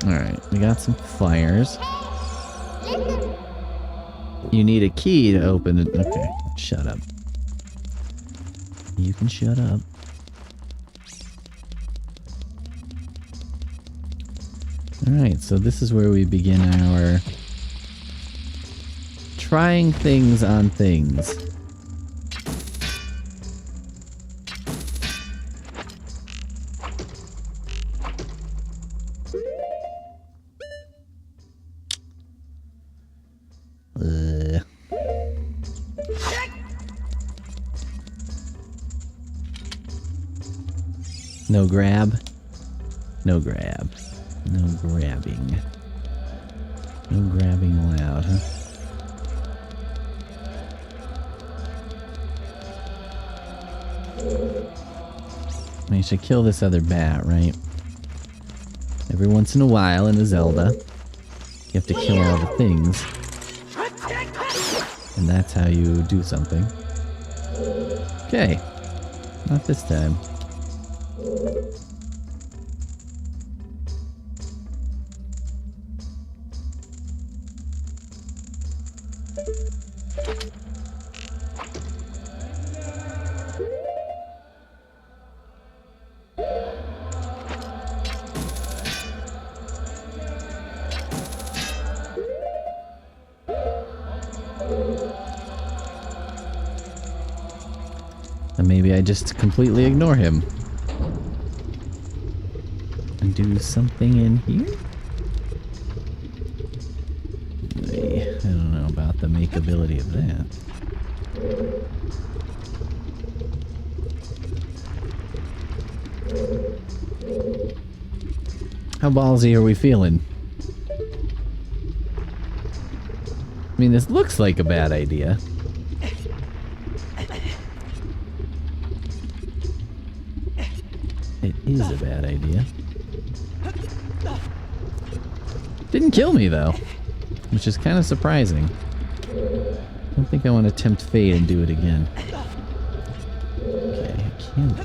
S1: Alright, we got some fires. You need a key to open it. Okay, shut up. You can shut up. Alright, so this is where we begin our trying things on things. No grab. No grab. No grabbing. No grabbing allowed, huh? I should kill this other bat, right? Every once in a while in a Zelda, you have to kill all the things. And that's how you do something. Okay. Not this time. And maybe I just completely ignore him. And do something in here? I don't know about the makeability of that. How ballsy are we feeling? I mean, this looks like a bad idea. It is a bad idea. Didn't kill me, though, which is kind of surprising. I don't think I want to tempt fate and do it again. Okay, I can do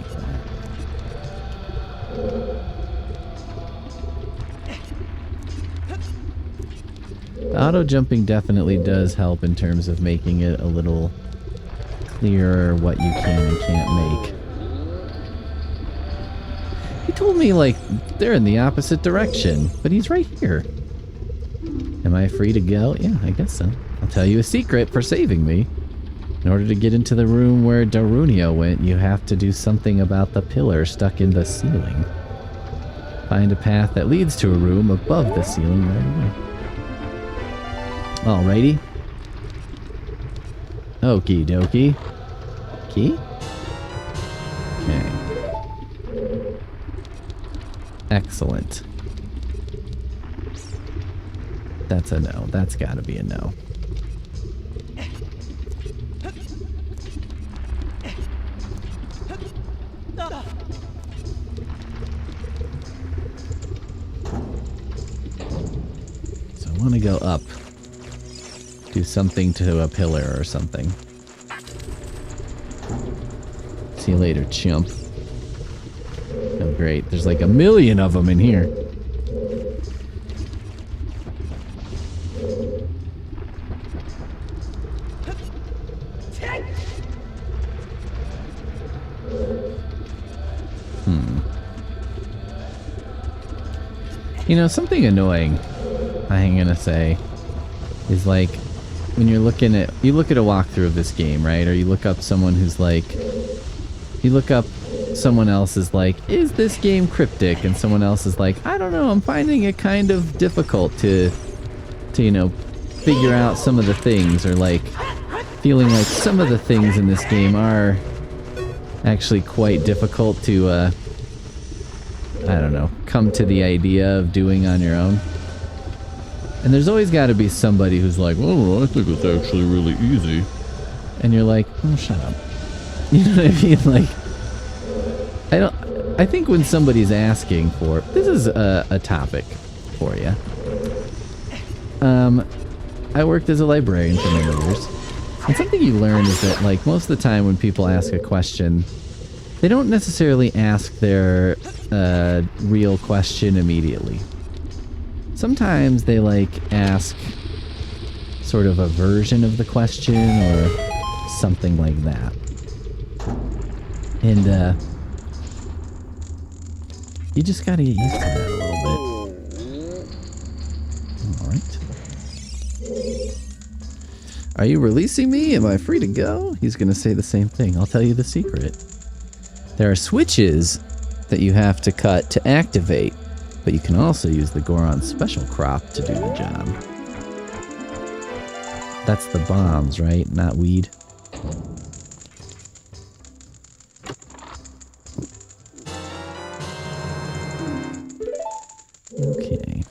S1: that. Auto-jumping definitely does help in terms of making it a little clearer what you can and can't make. He told me, like, they're in the opposite direction, but he's right here. Am I free to go? Yeah, I guess so. I'll tell you a secret for saving me. In order to get into the room where Darunio went, you have to do something about the pillar stuck in the ceiling. Find a path that leads to a room above the ceiling right away. Alrighty. Okie dokie. Key? Okay. Excellent. That's a no. That's gotta be a no. So I want to go up. Do something to a pillar or something. See you later, chump. Oh, great. There's like a million of them in here. You know, something annoying, I'm gonna say, is like, when you look at a walkthrough of this game, right? Or you look up someone who's like, you look up someone else is like, is this game cryptic? And someone else is like, I don't know, I'm finding it kind of difficult to you know, figure out some of the things, or like, feeling like some of the things in this game are actually quite difficult to, I don't know, come to the idea of doing on your own. And there's always got to be somebody who's like, oh, I think it's actually really easy. And you're like, oh, shut up. You know what I mean? Like, I think when somebody's asking for, this is a topic for you. I worked as a librarian for many years. And something you learn is that, like, most of the time when people ask a question, they don't necessarily ask their real question immediately. sometimes they like ask sort of a version of the question or something like that. And you just gotta get used to that a little bit. Alright. Are you releasing me? Am I free to go? He's gonna say the same thing. I'll tell you the secret. There are switches that you have to cut to activate, but you can also use the Goron special crop to do the job. That's the bombs, right? Not weed. Okay.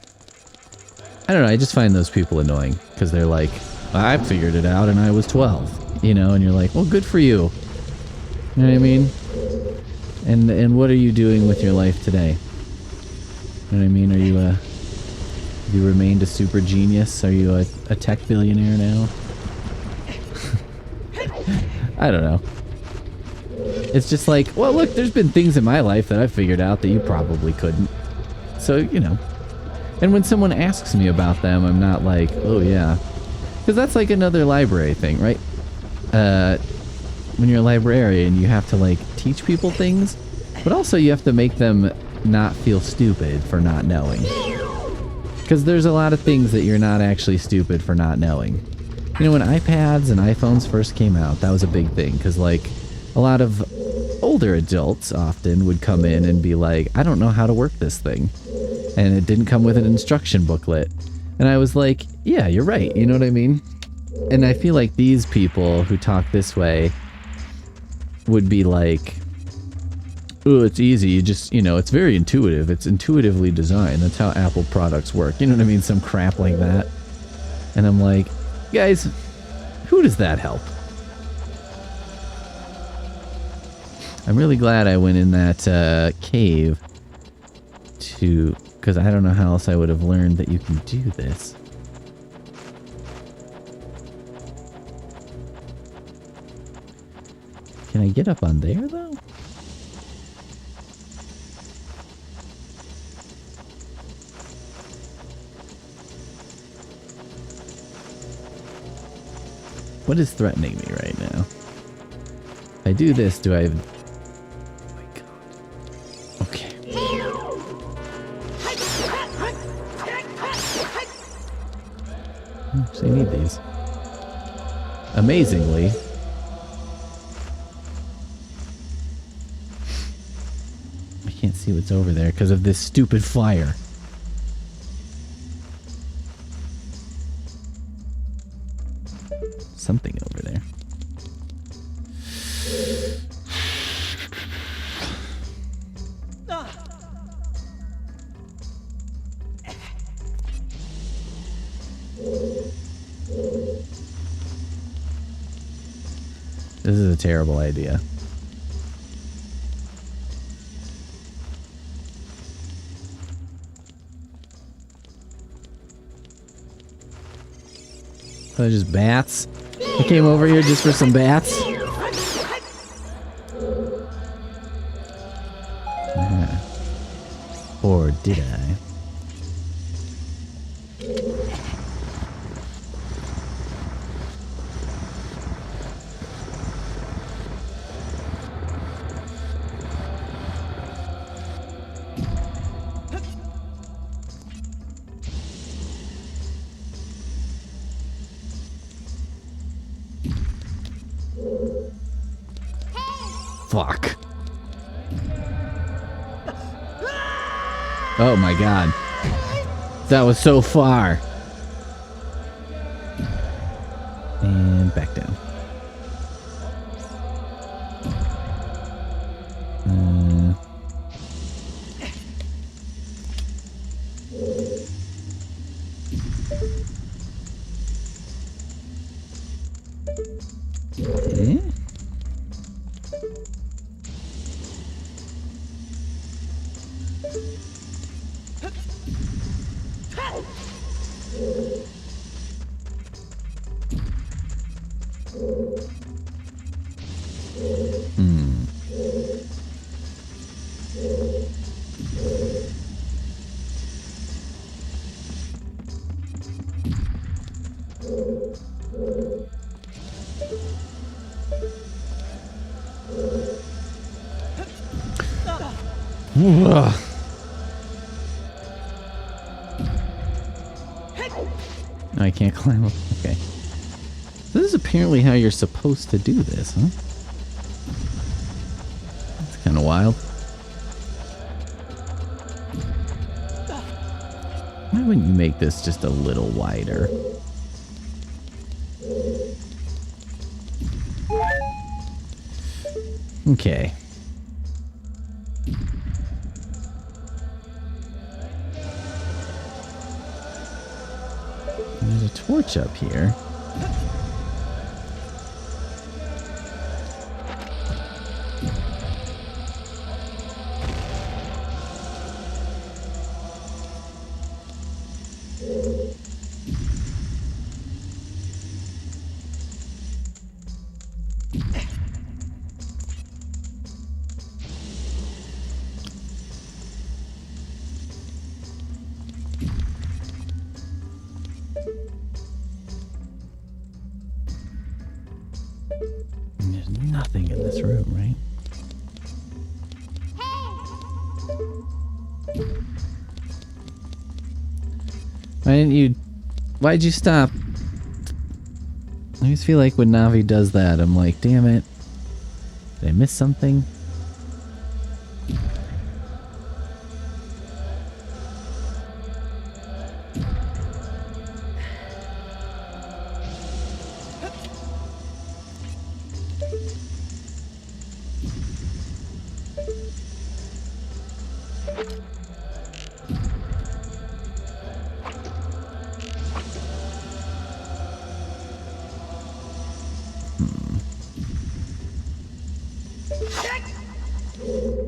S1: I don't know, I just find those people annoying, because they're like, I figured it out and I was 12, you know, and you're like, well, good for you. You know what I mean? And what are you doing with your life today? You know what I mean? Are you have you remained a super genius? Are you a tech billionaire now? I don't know. It's just like, well, look, there's been things in my life that I figured out that you probably couldn't. So, you know. And when someone asks me about them, I'm not like, oh yeah. Because that's like another library thing, right? When you're a librarian, you have to like teach people things, but also you have to make them not feel stupid for not knowing. Because there's a lot of things that you're not actually stupid for not knowing. You know, when iPads and iPhones first came out, that was a big thing. Because, like, a lot of older adults often would come in and be like, I don't know how to work this thing. And it didn't come with an instruction booklet. And I was like, yeah, you're right. You know what I mean? And I feel like these people who talk this way would be like, oh, it's easy. You just, you know, it's very intuitive. It's intuitively designed. That's how Apple products work. You know what I mean? Some crap like that. And I'm like, guys, who does that help? I'm really glad I went in that cave to, because I don't know how else I would have learned that you can do this. Can I get up on there, though? What is threatening me right now? If I do this, do I... Oh my god. Okay. So you need these. Amazingly... I can't see what's over there because of this stupid fire. Something over there. This is a terrible idea. Are they just bats? I came over here just for some bats. Or did I? Fuck. Oh my god. That was so far. And back down. Okay. Ugh. No, I can't climb up. Okay. So this is apparently how you're supposed to do this, huh? That's kind of wild. Why wouldn't you make this just a little wider? Okay. There's a torch up here. There's nothing in this room, right? Why'd you stop? I always feel like when Navi does that, I'm like, damn it. Did I miss something?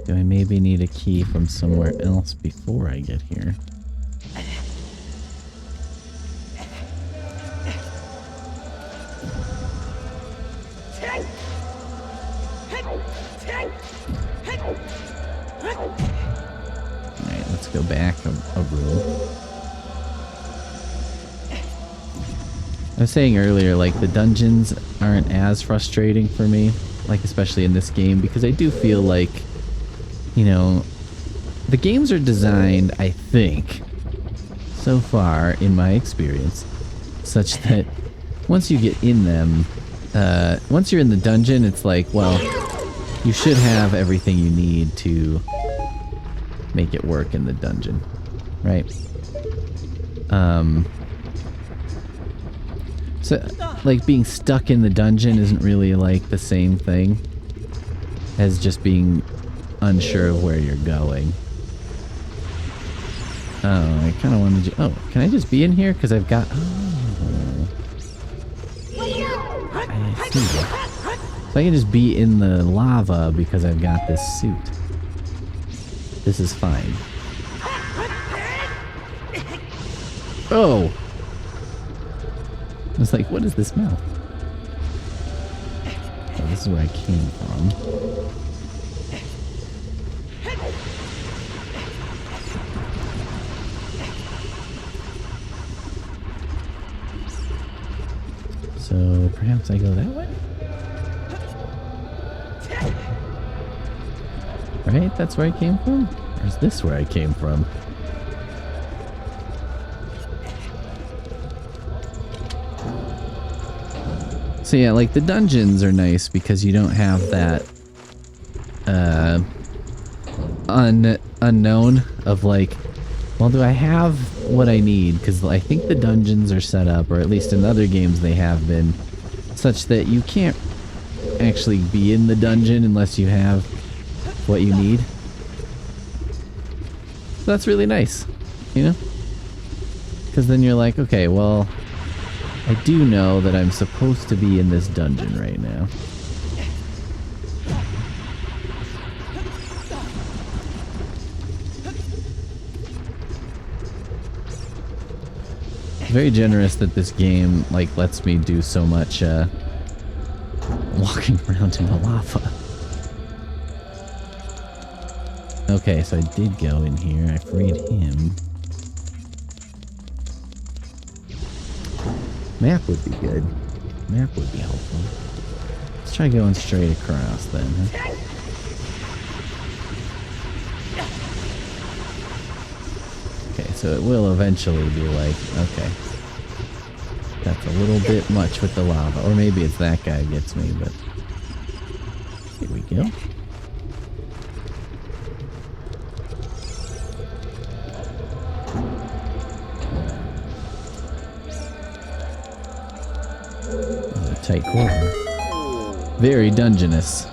S1: Do I maybe need a key from somewhere else before I get here? Alright, let's go back a room. I was saying earlier, like, the dungeons aren't as frustrating for me, like, especially in this game, because I do feel like, you know, the games are designed, I think, so far, in my experience, such that once you get in them, once you're in the dungeon, it's like, well, you should have everything you need to make it work in the dungeon, right? So, like, being stuck in the dungeon isn't really, like, the same thing as just being unsure of where you're going. Oh, I kind of wanted you... Oh, can I just be in here? Because I've got... Oh. I see. So I can just be in the lava because I've got this suit. This is fine. Oh! I was like, what is this smell? Oh, this is where I came from. So perhaps I go that way? Right? That's where I came from? Or is this where I came from? So yeah, like, the dungeons are nice because you don't have that unknown of, like, well, do I have what I need? Because I think the dungeons are set up, or at least in other games they have been, such that you can't actually be in the dungeon unless you have what you need. So that's really nice, you know? Because then you're like, okay, well, I do know that I'm supposed to be in this dungeon right now. Very generous that this game, like, lets me do so much, walking around in the lava. Okay, so I did go in here. I freed him. Map would be good. Map would be helpful. Let's try going straight across then, huh? Okay, so it will eventually be like, okay. That's a little bit much with the lava. Or maybe it's that guy gets me, but... Here we go. Tight corridor. Very dungeonous.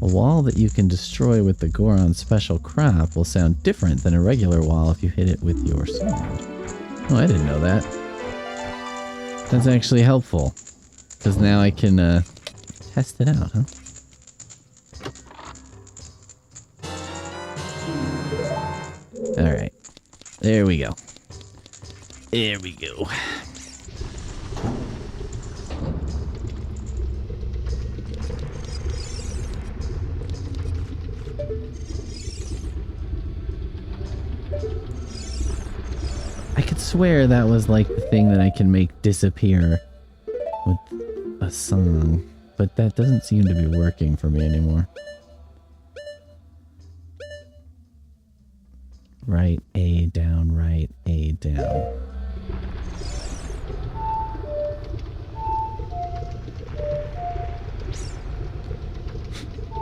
S1: A wall that you can destroy with the Goron's special crop will sound different than a regular wall if you hit it with your sword. Oh, I didn't know that. That's actually helpful. Because now I can test it out, huh? Alright. There we go. There we go. I could swear that was like the thing that I can make disappear with a song, but that doesn't seem to be working for me anymore. Right A down, right A down.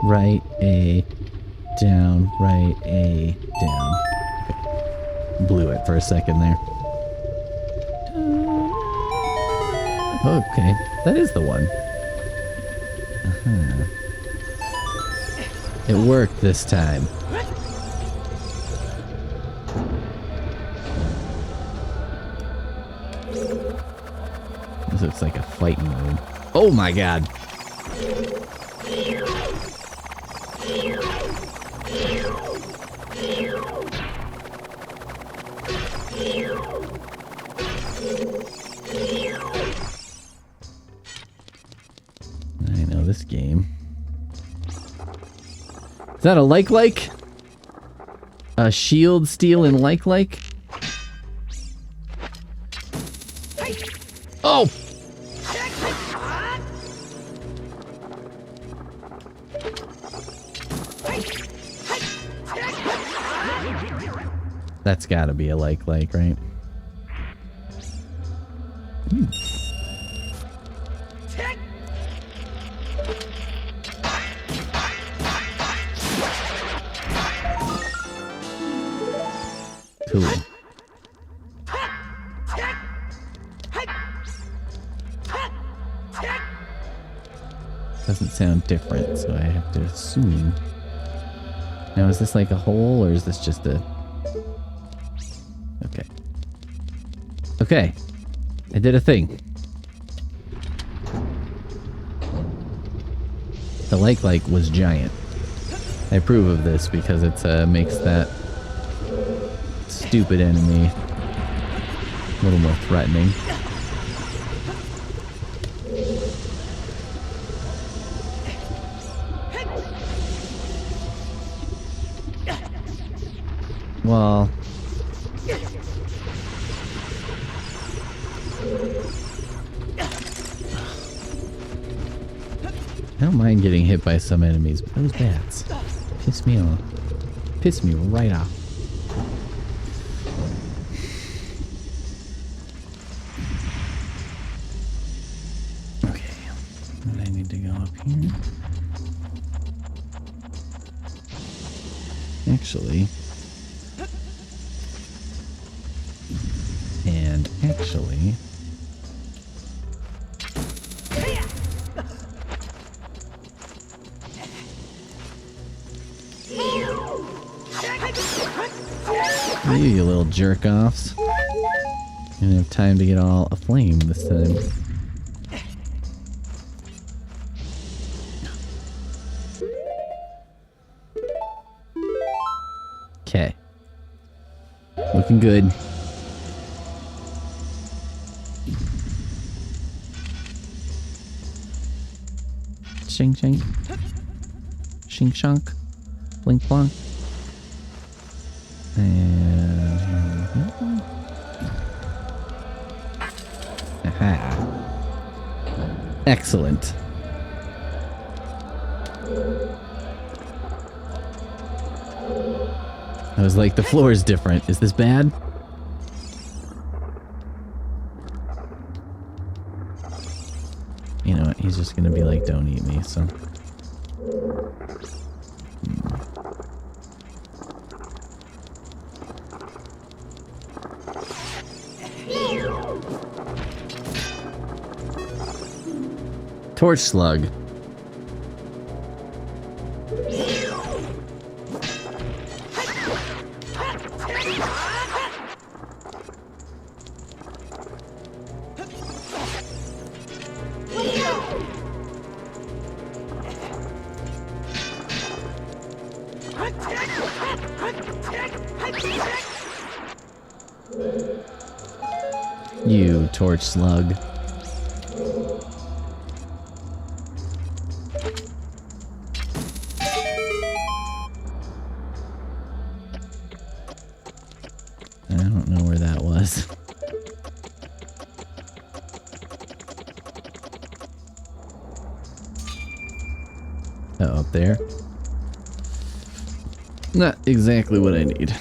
S1: Right A down, right A down. Okay. Blew it for a second there. Okay, that is the one. It worked this time. This looks like a fighting room. Oh my god! I know this game. Is that a like? A shield steal in like? Oh! That's gotta be a like, right? Cool. Doesn't sound different, so I have to assume. Now, is this like a hole, or is this just a... Okay. Okay. I did a thing. The like was giant. I approve of this because it makes that stupid enemy a little more threatening. Well... I don't mind getting hit by some enemies, but those bats piss me off. Piss me right off. Okay, then I need to go up here. Actually... You little jerk-offs. I didn't have time to get all aflame this time. Okay. Looking good. Shink shink. Shink shunk. Blink blonk. And... Aha. Excellent. I was like, the floor is different. Is this bad? You know what? He's just gonna be like, don't eat me, so... Torch slug. You torch slug. I don't know where that was. Oh, up there. Not exactly what I need.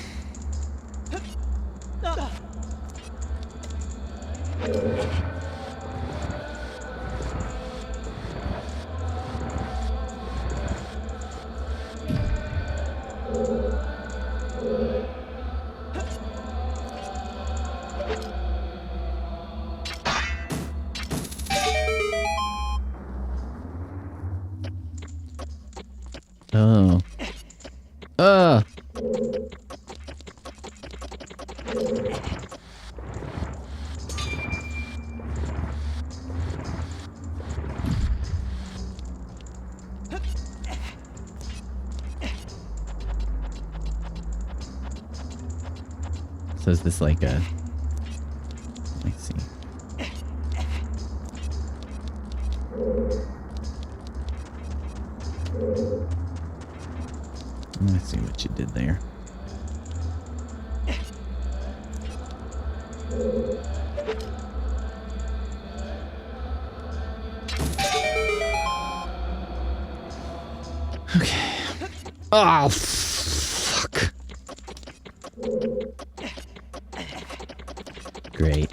S1: Oh. So is this like a... Let's see. Let's see what you did there. Okay. Oh, fuck. Great.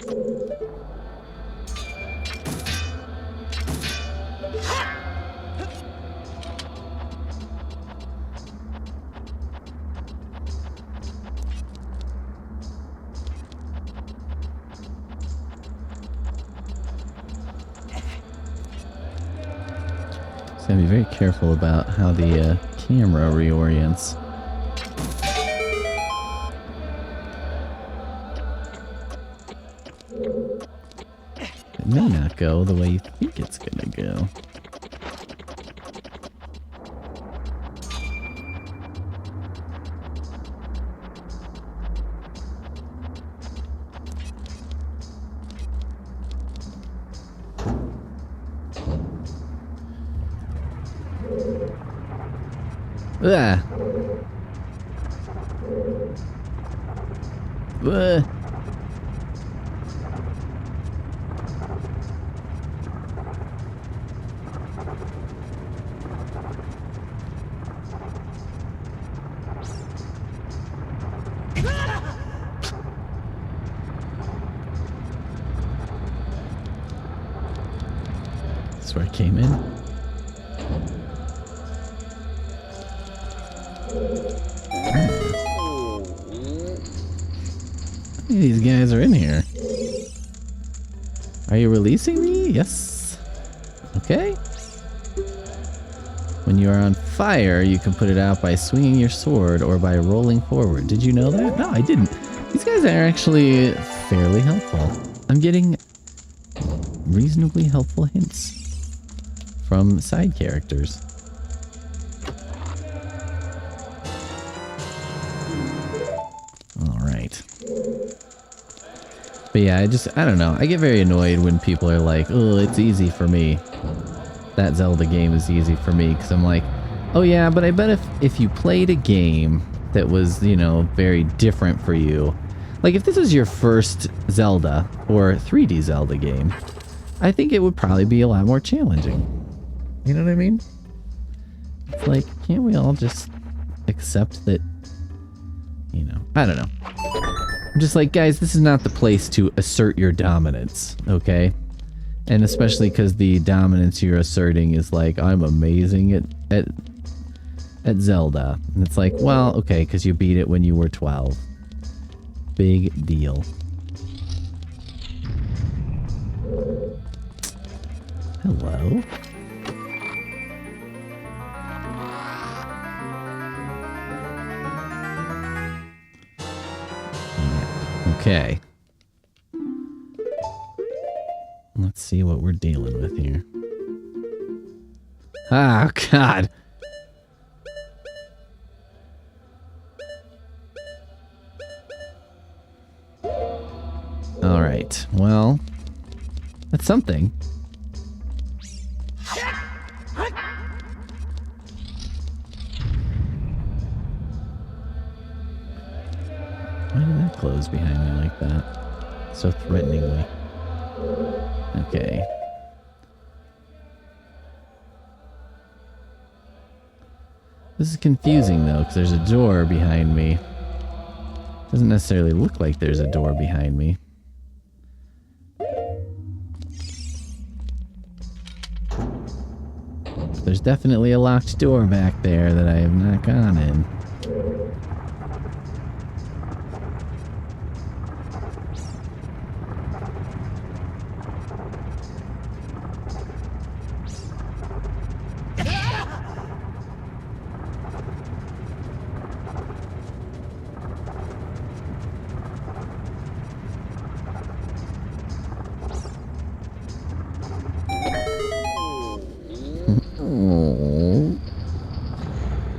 S1: So gotta be very careful about how the camera reorients. It may not go the way you think it's gonna go. Ah. That's where I came in. These guys are in here. Are you releasing me? Yes. Okay. When you are on fire, you can put it out by swinging your sword or by rolling forward. Did you know that? No, I didn't. These guys are actually fairly helpful. I'm getting reasonably helpful hints from side characters. Alright. But yeah, I don't know. I get very annoyed when people are like, oh, it's easy for me. That Zelda game is easy for me. Because I'm like, oh yeah, but I bet if you played a game that was, you know, very different for you. Like, if this was your first Zelda or 3D Zelda game, I think it would probably be a lot more challenging. You know what I mean? It's like, can't we all just accept that, you know, I don't know. I'm just like, guys, this is not the place to assert your dominance, okay? And especially because the dominance you're asserting is like, I'm amazing at Zelda. And it's like, well, okay, because you beat it when you were 12. Big deal. Hello? Okay. Let's see what we're dealing with here. Oh, God. All right. Well, that's something. Why did that close behind me like that? So threateningly. Okay. This is confusing though, because there's a door behind me. Doesn't necessarily look like there's a door behind me. But there's definitely a locked door back there that I have not gone in.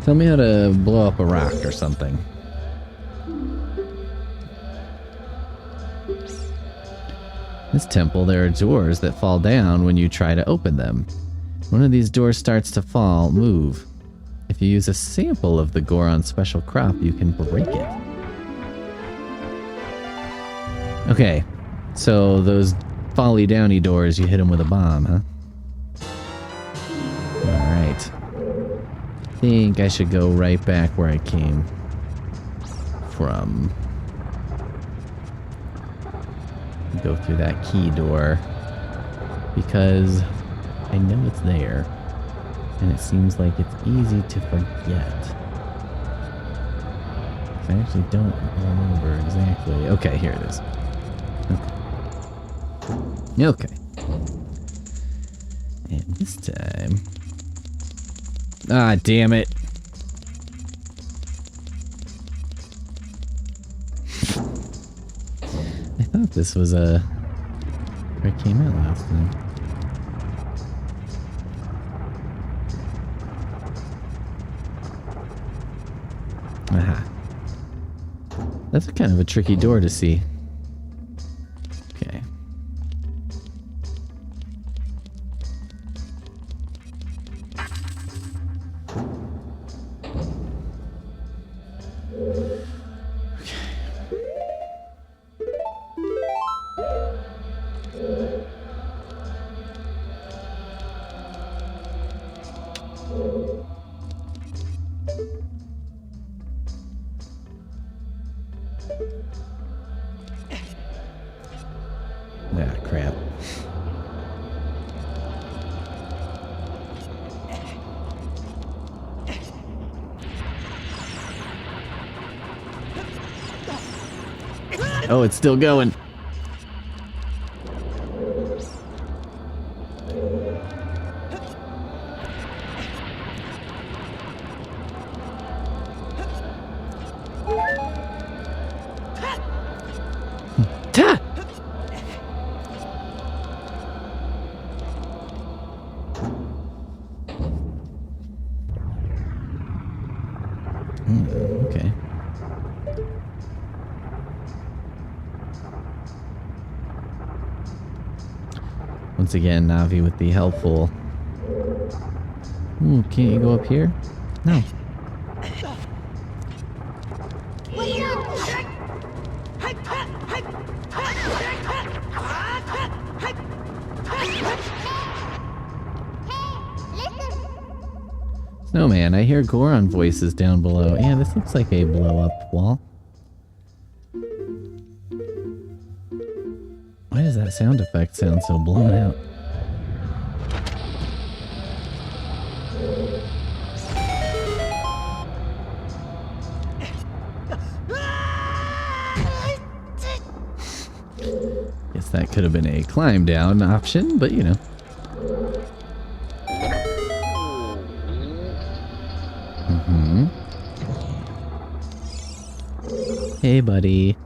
S1: Tell me how to blow up a rock or something. This temple, there are doors that fall down when you try to open them. One of these doors starts to fall, move. If you use a sample of the Goron special crop, you can break it. Okay, so those folly downy doors, you hit them with a bomb, huh? Alright. I think I should go right back where I came from. Go through that key door because I know it's there and it seems like it's easy to forget. I actually don't remember exactly. Okay, here it is. Okay. And this time... Ah, damn it. I thought this was where it came out last time. Aha. That's kind of a tricky door to see. Okay. Ah, crap. Oh, it's still going. Ta! Okay. Once again, Navi with the helpful. Ooh, can't you go up here? No. Snowman, I hear Goron voices down below. Yeah, this looks like a blow-up wall. Why does that sound effect sound so blown out? Guess that could have been a climb down option, but you know. Hey, buddy.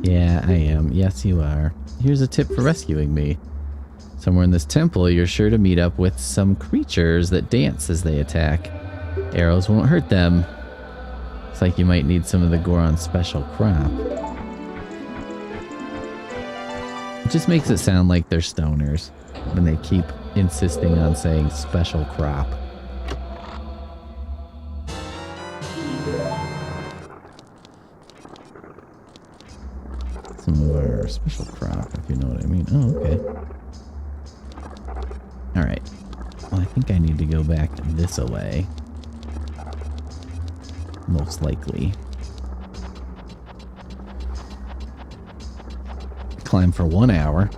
S1: Yeah, I am. Yes, you are. Here's a tip for rescuing me. Somewhere in this temple, you're sure to meet up with some creatures that dance as they attack. Arrows won't hurt them. Looks like you might need some of the Goron's special crop. It just makes it sound like they're stoners when they keep insisting on saying special crop. Some of our special crop, if you know what I mean. Oh, okay. Alright. Well, I think I need to go back this way. Most likely. Climb for 1 hour.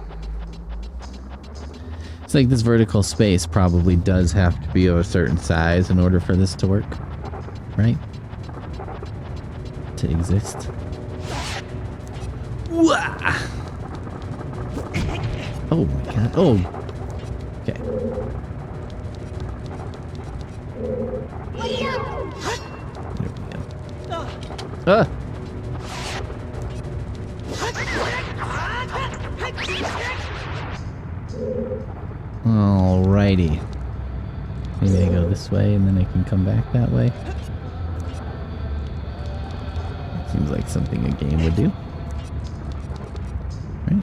S1: It's like this vertical space probably does have to be of a certain size in order for this to work. Right? To exist. Oh my god. Oh. Okay. There we go. Ah! Alrighty. Maybe I go this way and then I can come back that way. Seems like something a game would do. Right?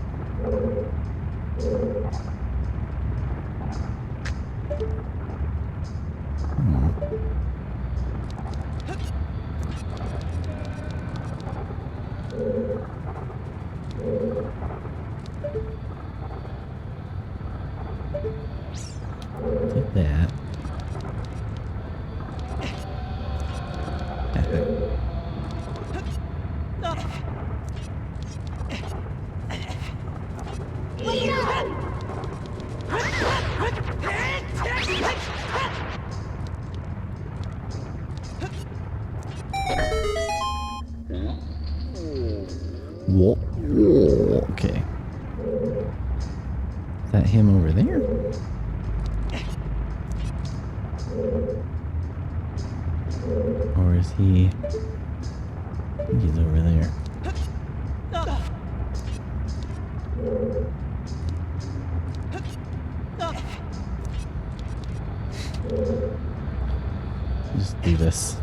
S1: Take that. Whoa. Whoa. Okay. Is that him over there? Or is he... I think he's over there. Just do this.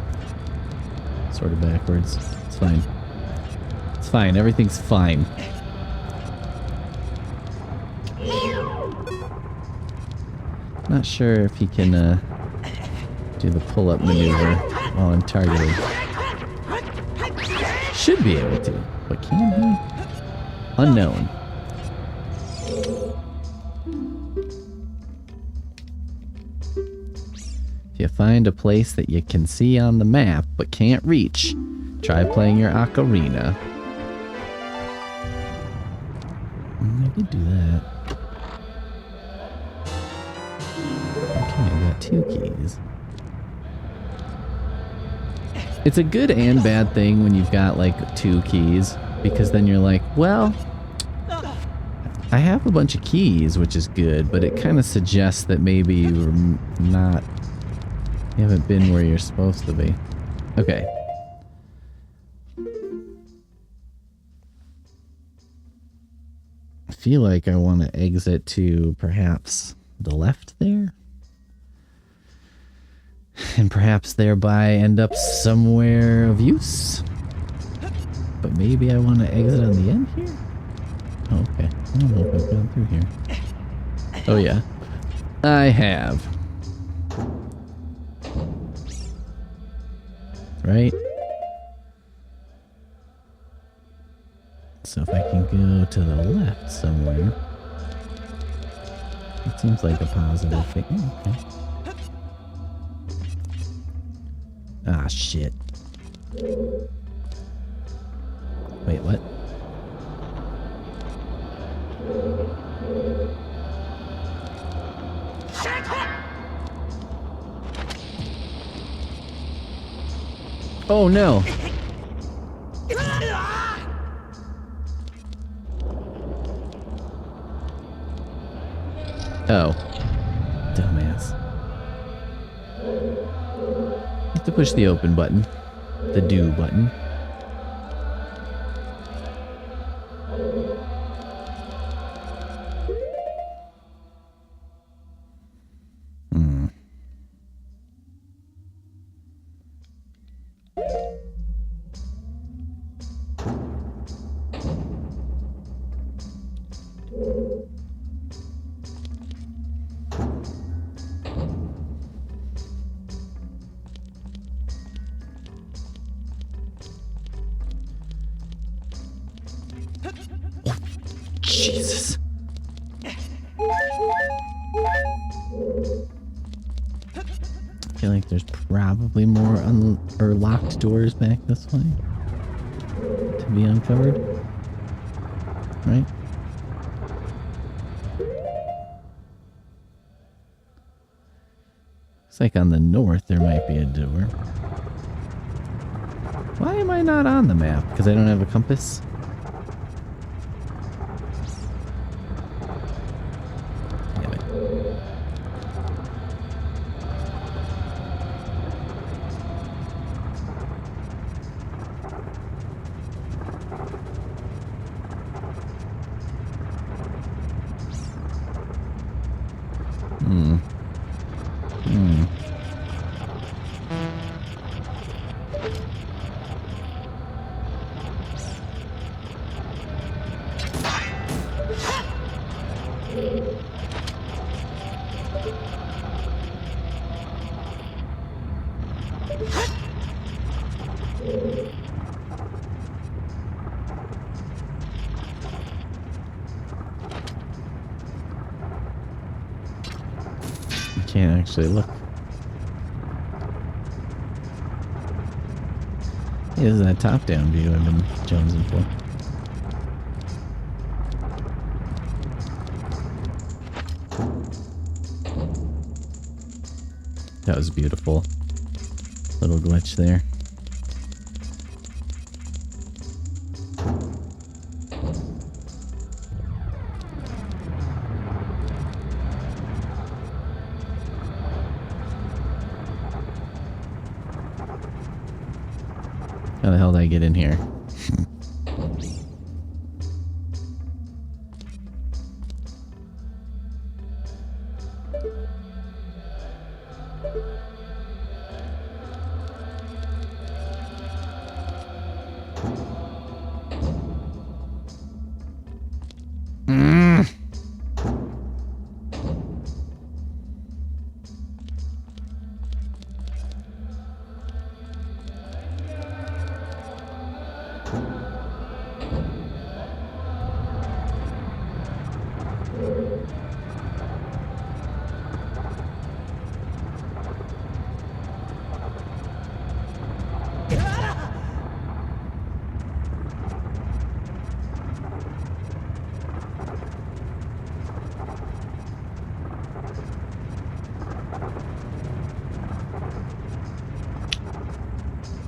S1: Sort of backwards. It's fine. It's fine. Everything's fine. Not sure if he can do the pull-up maneuver while I'm targeted. Should be able to, but can he? Unknown. If you find a place that you can see on the map but can't reach, try playing your ocarina. I did do that. Okay, I got 2 keys. It's a good and bad thing when you've got like 2 keys, because then you're like, well, I have a bunch of keys, which is good, but it kind of suggests that maybe you're not, you haven't been where you're supposed to be. Okay. I feel like I want to exit to perhaps the left there. And perhaps thereby end up somewhere of use. But maybe I want to exit on the end here? Oh, okay. I don't know if I've gone through here. Oh yeah. I have. Right? So if I can go to the left somewhere. It seems like a positive thing. Okay. Ah, shit. Wait, what? Oh, no. Oh. Dumbass. You have to push the open button. The do button. Jesus. I feel like there's probably more locked doors back this way to be uncovered. Right? Looks like on the north there might be a door. Why am I not on the map? Because I don't have a compass? Damn it. Can't actually look. Hey, this is that top-down view I've been jonesing for. That was beautiful. Little glitch there. How the hell did I get in here?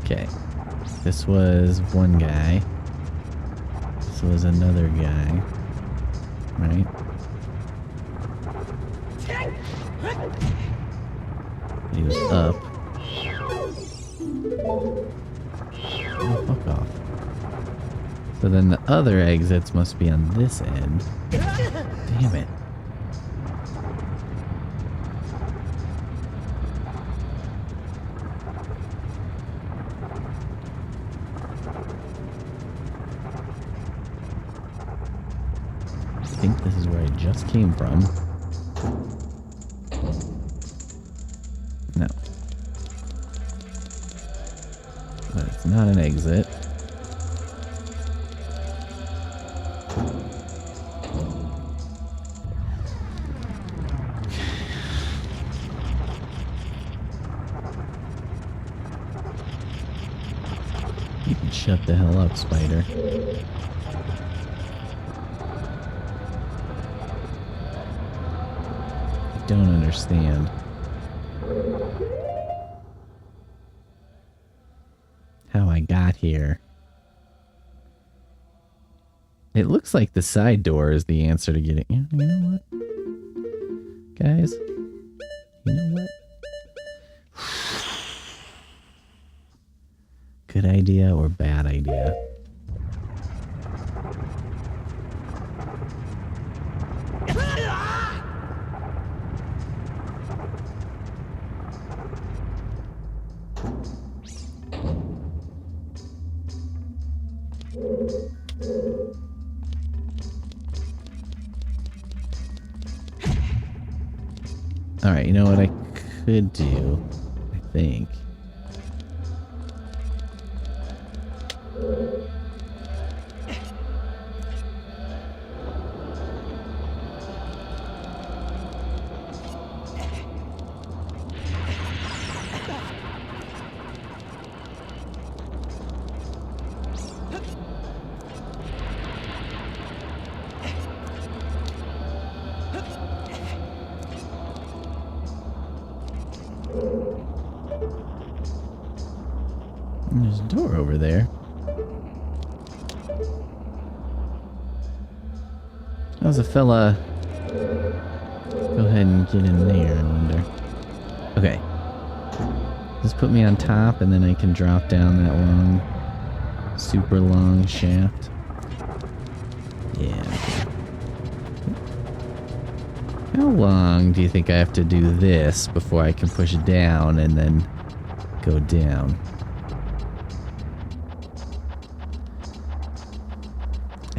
S1: Okay. This was one guy. This was another guy. Right? He was up. Oh, fuck off. So then the other exits must be on this end. Damn it. I think this is where I just came from. No. But it's not an exit. Shut the hell up, spider. I don't understand. How I got here. It looks like the side door is the answer to getting... You know what? Guys? You know what? Good idea or bad idea? Alright, you know what I could do, I think. There's a door over there. How's a fella? Go ahead and get in there, I wonder. Okay. Just put me on top and then I can drop down that long, super long shaft. Yeah. Okay. How long do you think I have to do this before I can push it down and then go down?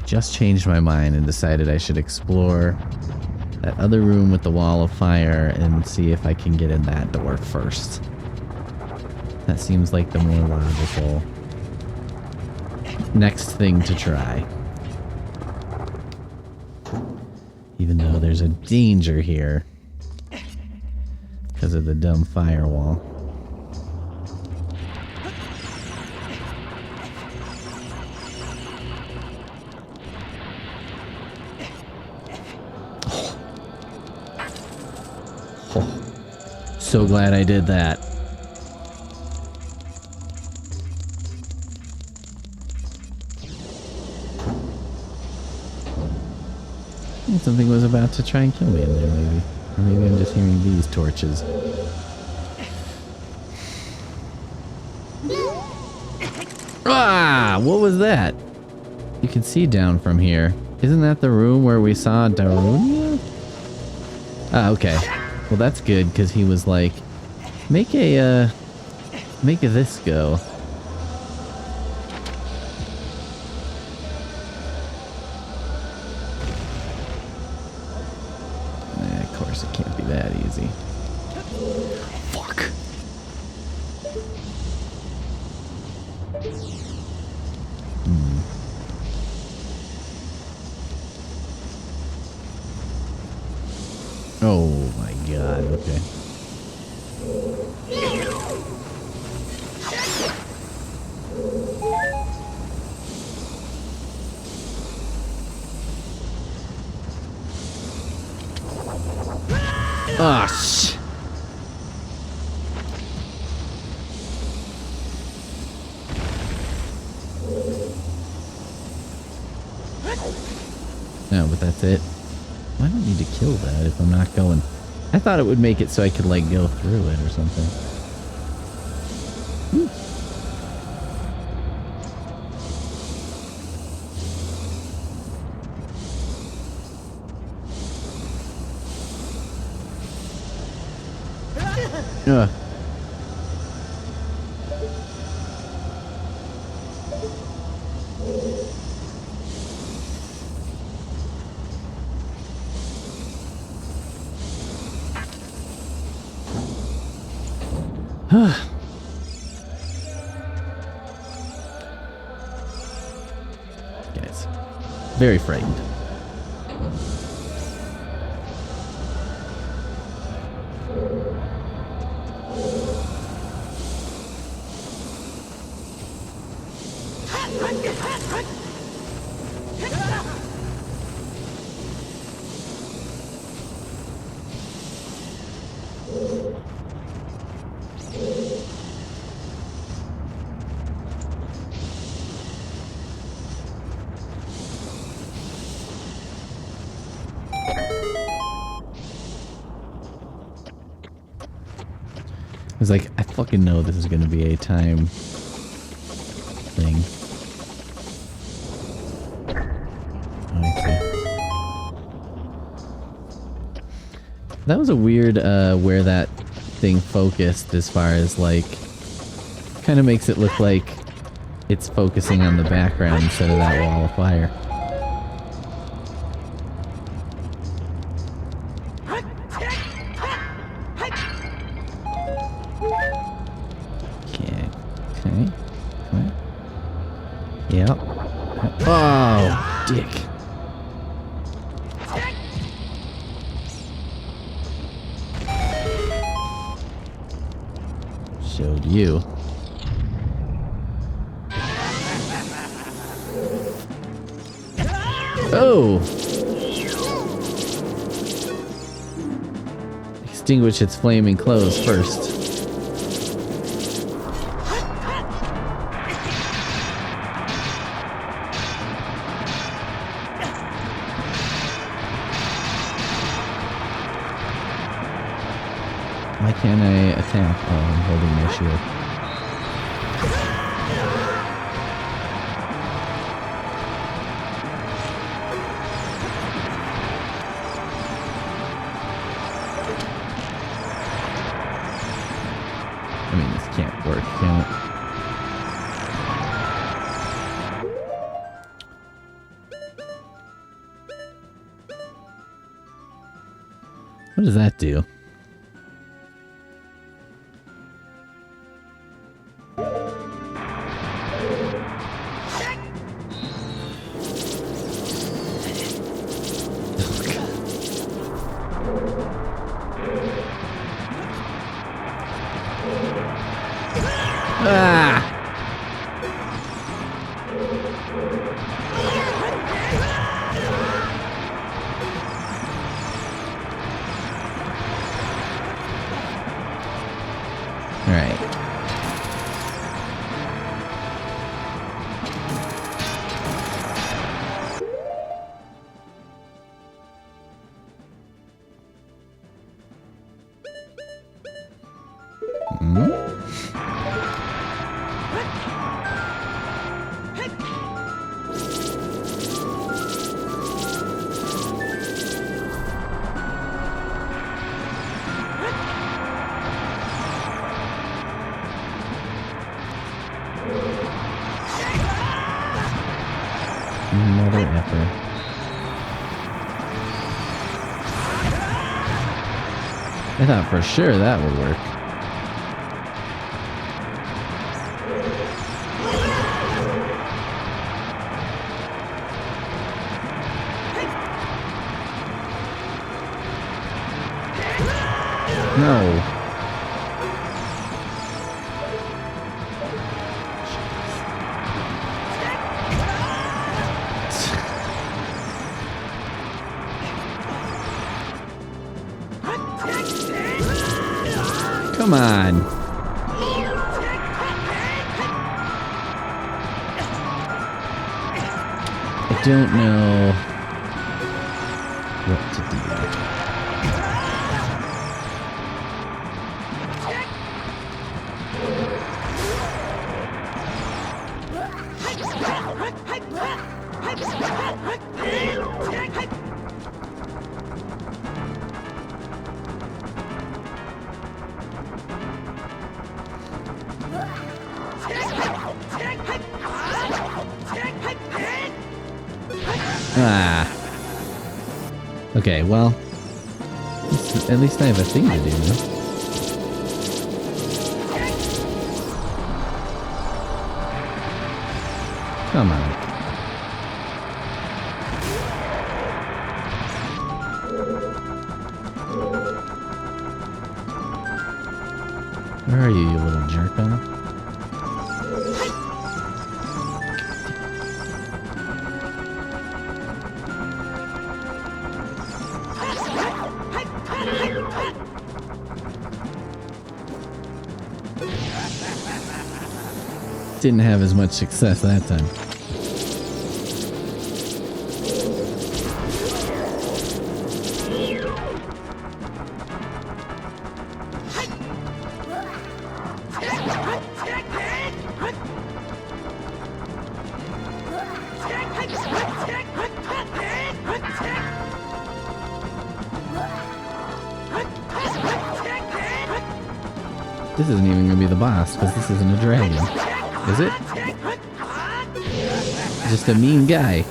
S1: Just changed my mind and decided I should explore that other room with the wall of fire and see if I can get in that door first. That seems like the more logical next thing to try. Even though there's a danger here because of the dumb firewall. So glad I did that. Something was about to try and kill me in there, maybe. Or maybe I'm just hearing these torches. Ah! What was that? You can see down from here. Isn't that the room where we saw Darunia? Ah, okay. Well, that's good, because he was like, make a this go. Of course, it can't be that easy. Fuck. Oh my god, okay. Ah, shh. No, but that's it. I don't need to kill that if I'm not going. I thought it would make it so I could, like, go through it or something. Ugh. Guys, very frightened. I was like, I fucking know this is gonna be a time thing. Oh, I see. That was a weird, where that thing focused as far as, like, kind of makes it look like it's focusing on the background instead of that wall of fire. Yep. Oh, dick. Showed you. Oh! Extinguish its flaming clothes first. Why can't I attack? Oh, I'm holding my shield. I mean, this can't work, can it? What does that do? Ah! All right. Mother effer. I thought for sure that would work. No. Come on. I don't know what to do. Ah. Okay, well, at least I have a thing to do now. Come on. Where are you, you little jerk off? didn't have as much success that time. This isn't even gonna be the boss, because this isn't a dragon. Is it? Just a mean guy.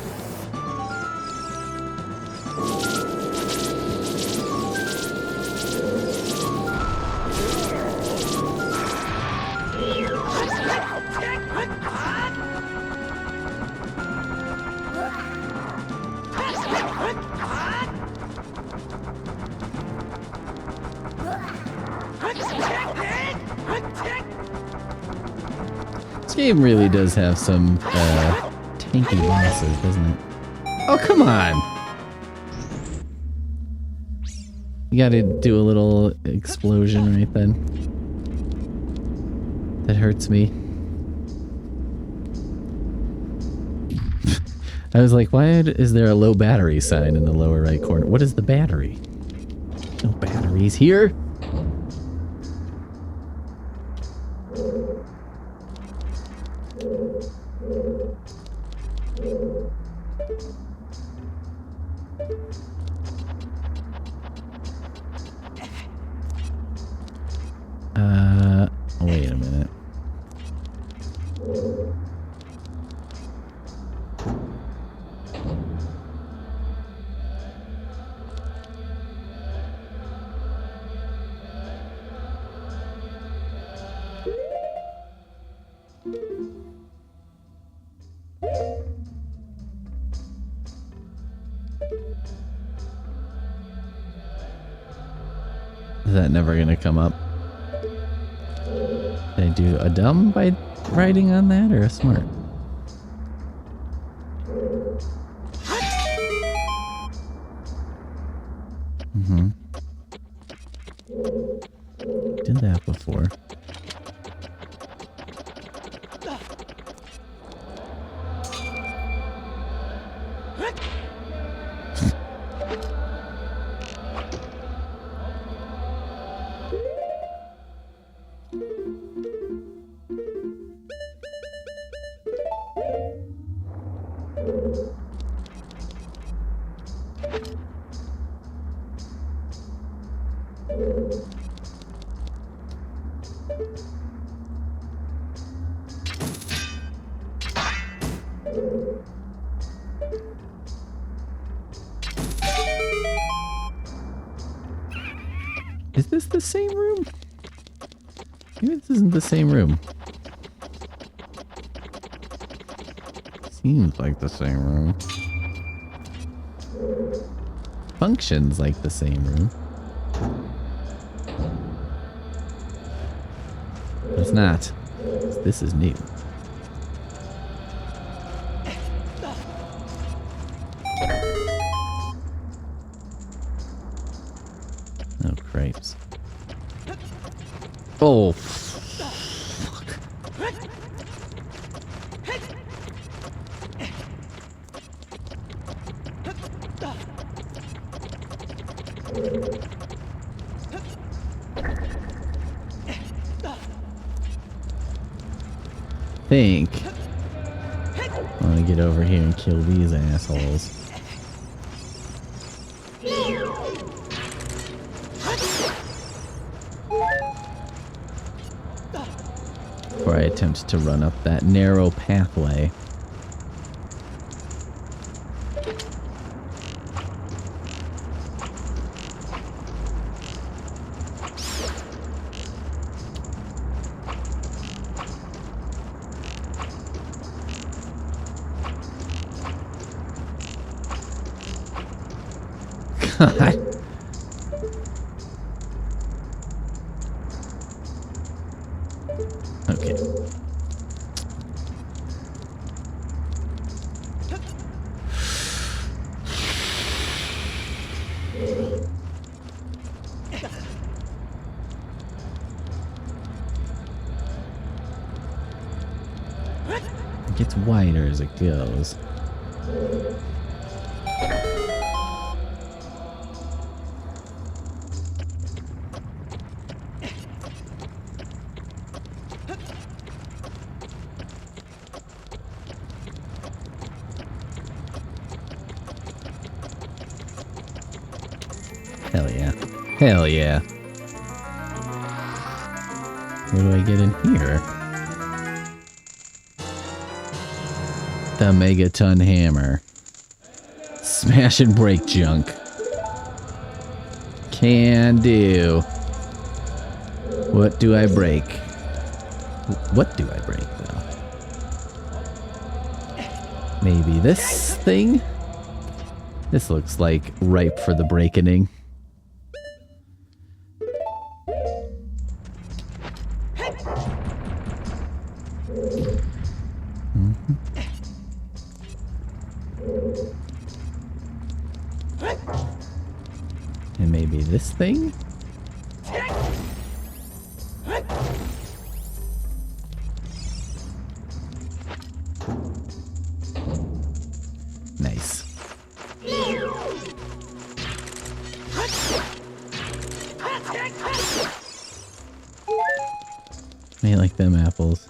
S1: This game really does have some tanky bosses, doesn't it? Oh, come on! You gotta do a little explosion right then. That hurts me. I was like, why is there a low battery sign in the lower right corner? What is the battery? No batteries here. Wait a minute. Is that never gonna come up? Did I do a dumb by writing on that, or a smart? Mm-hmm. Did that before. Is this the same room? Maybe this isn't the same room. Seems like the same room. Functions like the same room. But it's not. This is new. Oh, cripes. Oh, fuck. Think I want to get over here and kill these assholes. Before I attempt to run up that narrow pathway. God. Okay. It gets wider as it goes. Hell yeah. Hell yeah. Where do I get in here? The Megaton Hammer. Smash and break junk. Can do. What do I break? What do I break, though? Maybe this thing? This looks like ripe for the breaking. And maybe this thing? Nice. I like them apples.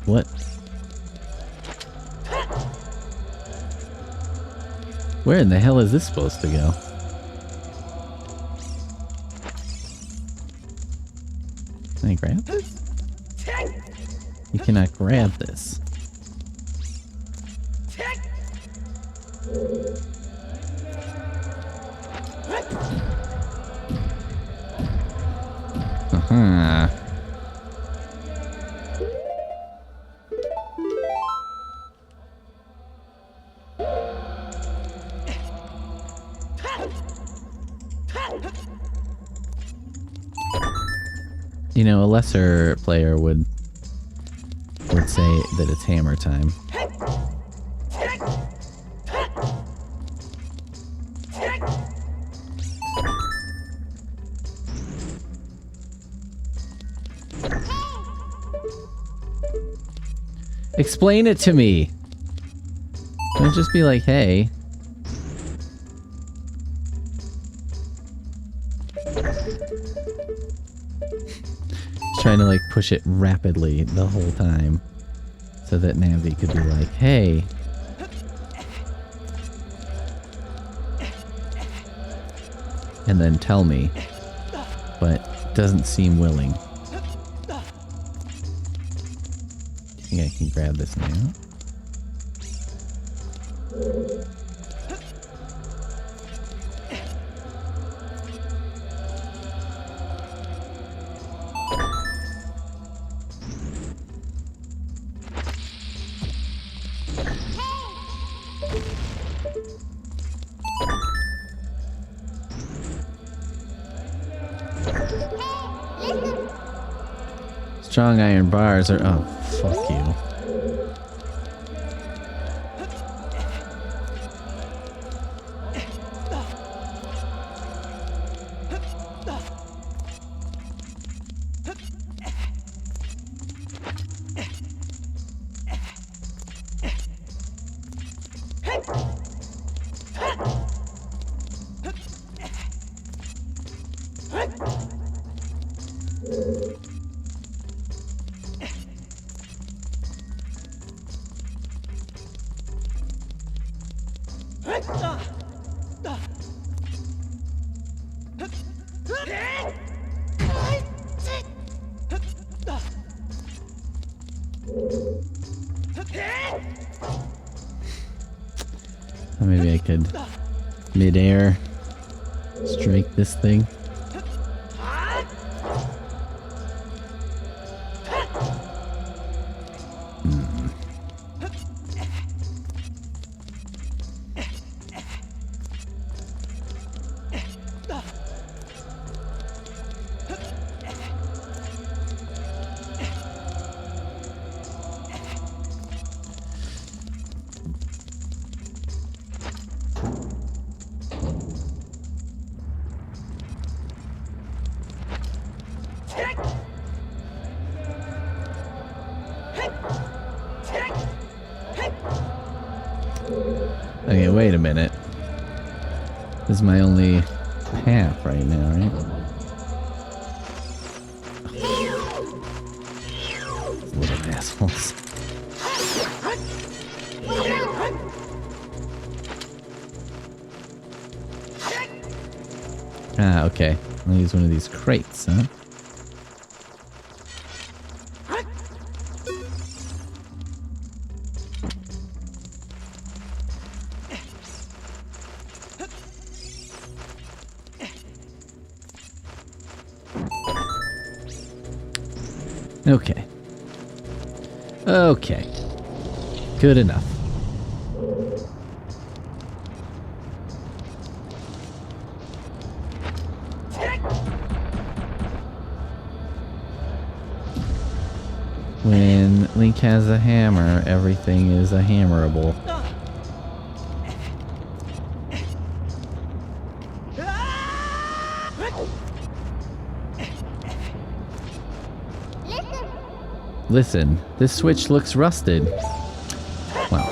S1: What? Where in the hell is this supposed to go? Can I grab this? You cannot grab this. Uh-huh. You know, a lesser player would say that it's hammer time. Explain it to me. Don't just be like, hey. Trying to like push it rapidly the whole time so that Navi could be like, hey. And then tell me, but doesn't seem willing. I think I can grab this now. Strong iron bars are... Oh, fuck you. Maybe I could mid-air strike this thing. Okay, wait a minute. This is my only path right now, right? Little assholes. Ah, okay. I'll use one of these crates, huh? Okay. Okay. Good enough. When Link has a hammer, everything is a hammerable. Listen, this switch looks rusted. Well,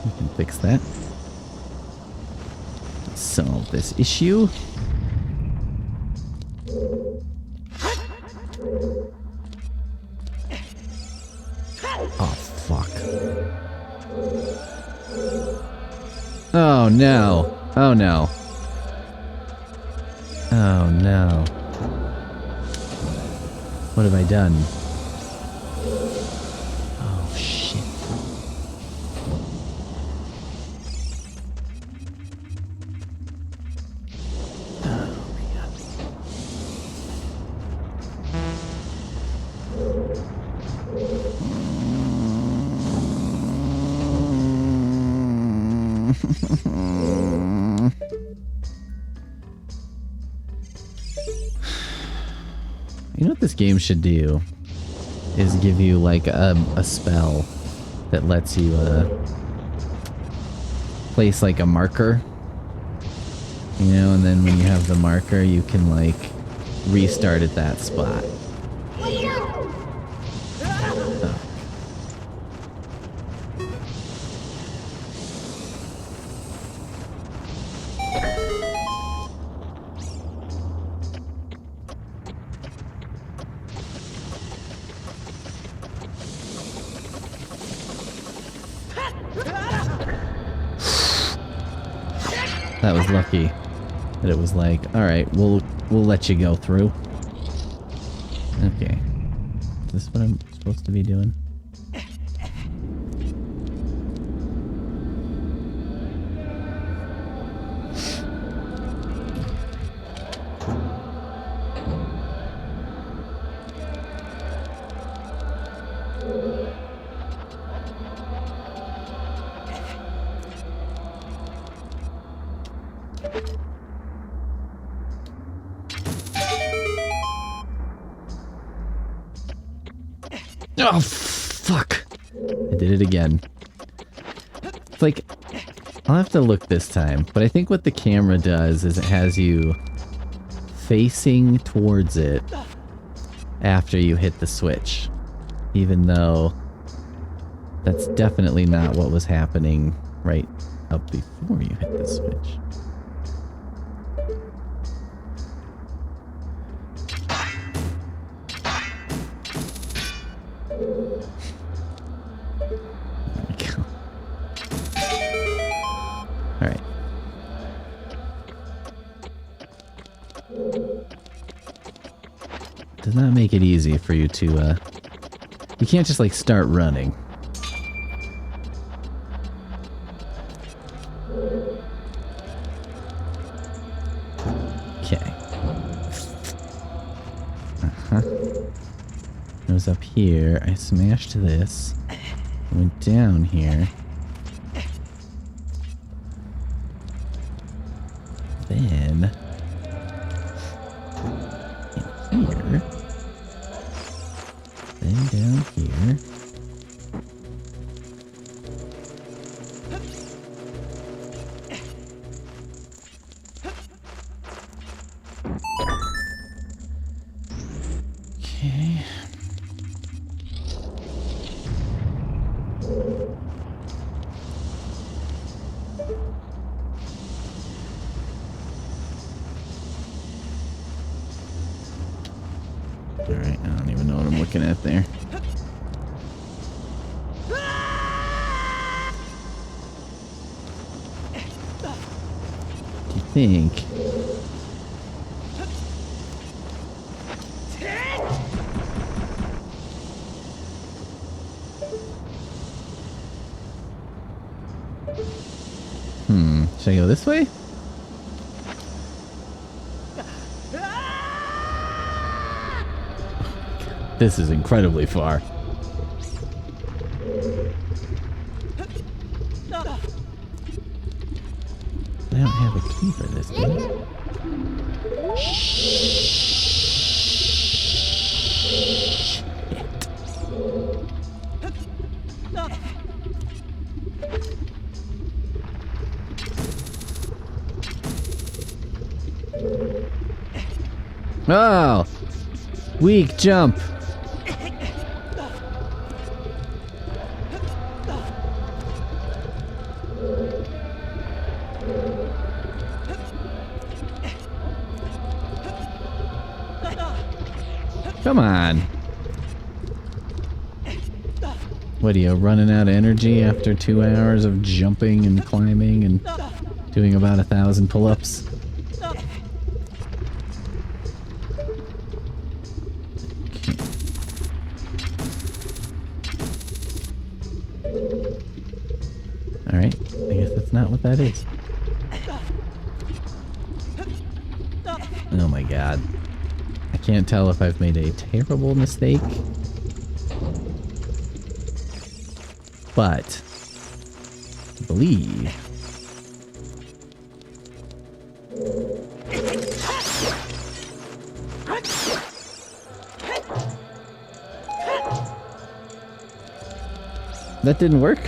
S1: we can fix that. Solve this issue. Oh, fuck. Oh, no. Oh, no. Oh, no. What have I done? Oh, shit. Oh, man. You know what this game should do? Is give you like a spell that lets you place like a marker, you know, and then when you have the marker you can like restart at that spot. Oh. That was lucky that it was like, all right, we'll let you go through. Okay. Is this what I'm supposed to be doing? Oh, fuck. I did it again. It's like, I'll have to look this time, but I think what the camera does is it has you facing towards it after you hit the switch. Even though that's definitely not what was happening right up before you hit the switch. Alright. Does not make it easy for you to, you can't just, like, start running. Okay. It was up here. I smashed this. Went down here. Then in here. Then down here. Okay. Alright, I don't even know what I'm looking at there. I think... Should I go this way? This is incredibly far. I don't have a key for this, do I? Oh! Weak jump! Come on! What are you, running out of energy after 2 hours of jumping and climbing and doing about 1,000 pull-ups? Alright, I guess that's not what that is. Oh my god. I can't tell if I've made a terrible mistake. But I believe that didn't work.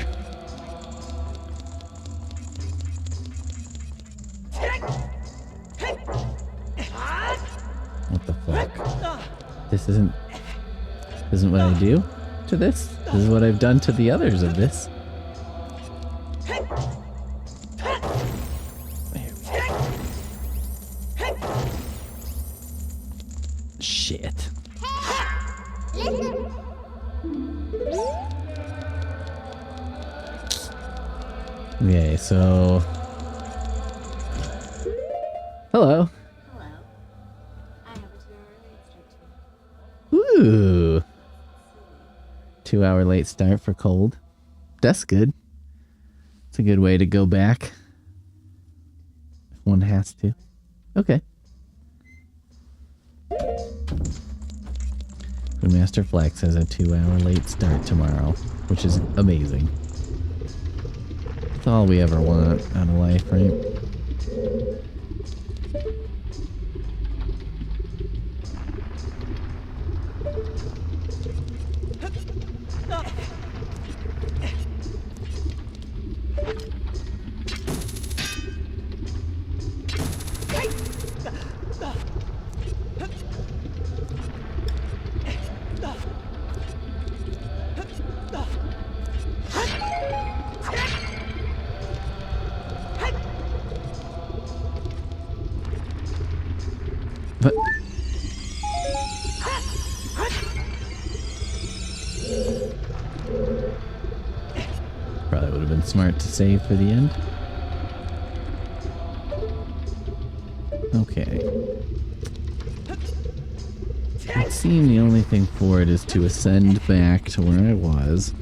S1: What the fuck? This isn't what I do to this. This is what I've done to the others of this. Shit. Okay, so... Hello.
S2: Hello. I have a 2-hour late start.
S1: Ooh. 2-hour late start for cold. That's good. It's a good way to go back. If one has to. Okay. Master Flex has a 2-hour late start tomorrow, which is amazing. That's all we ever want out of life, right? But probably would have been smart to save for the end. Okay. It would seem the only thing for it is to ascend back to where I was.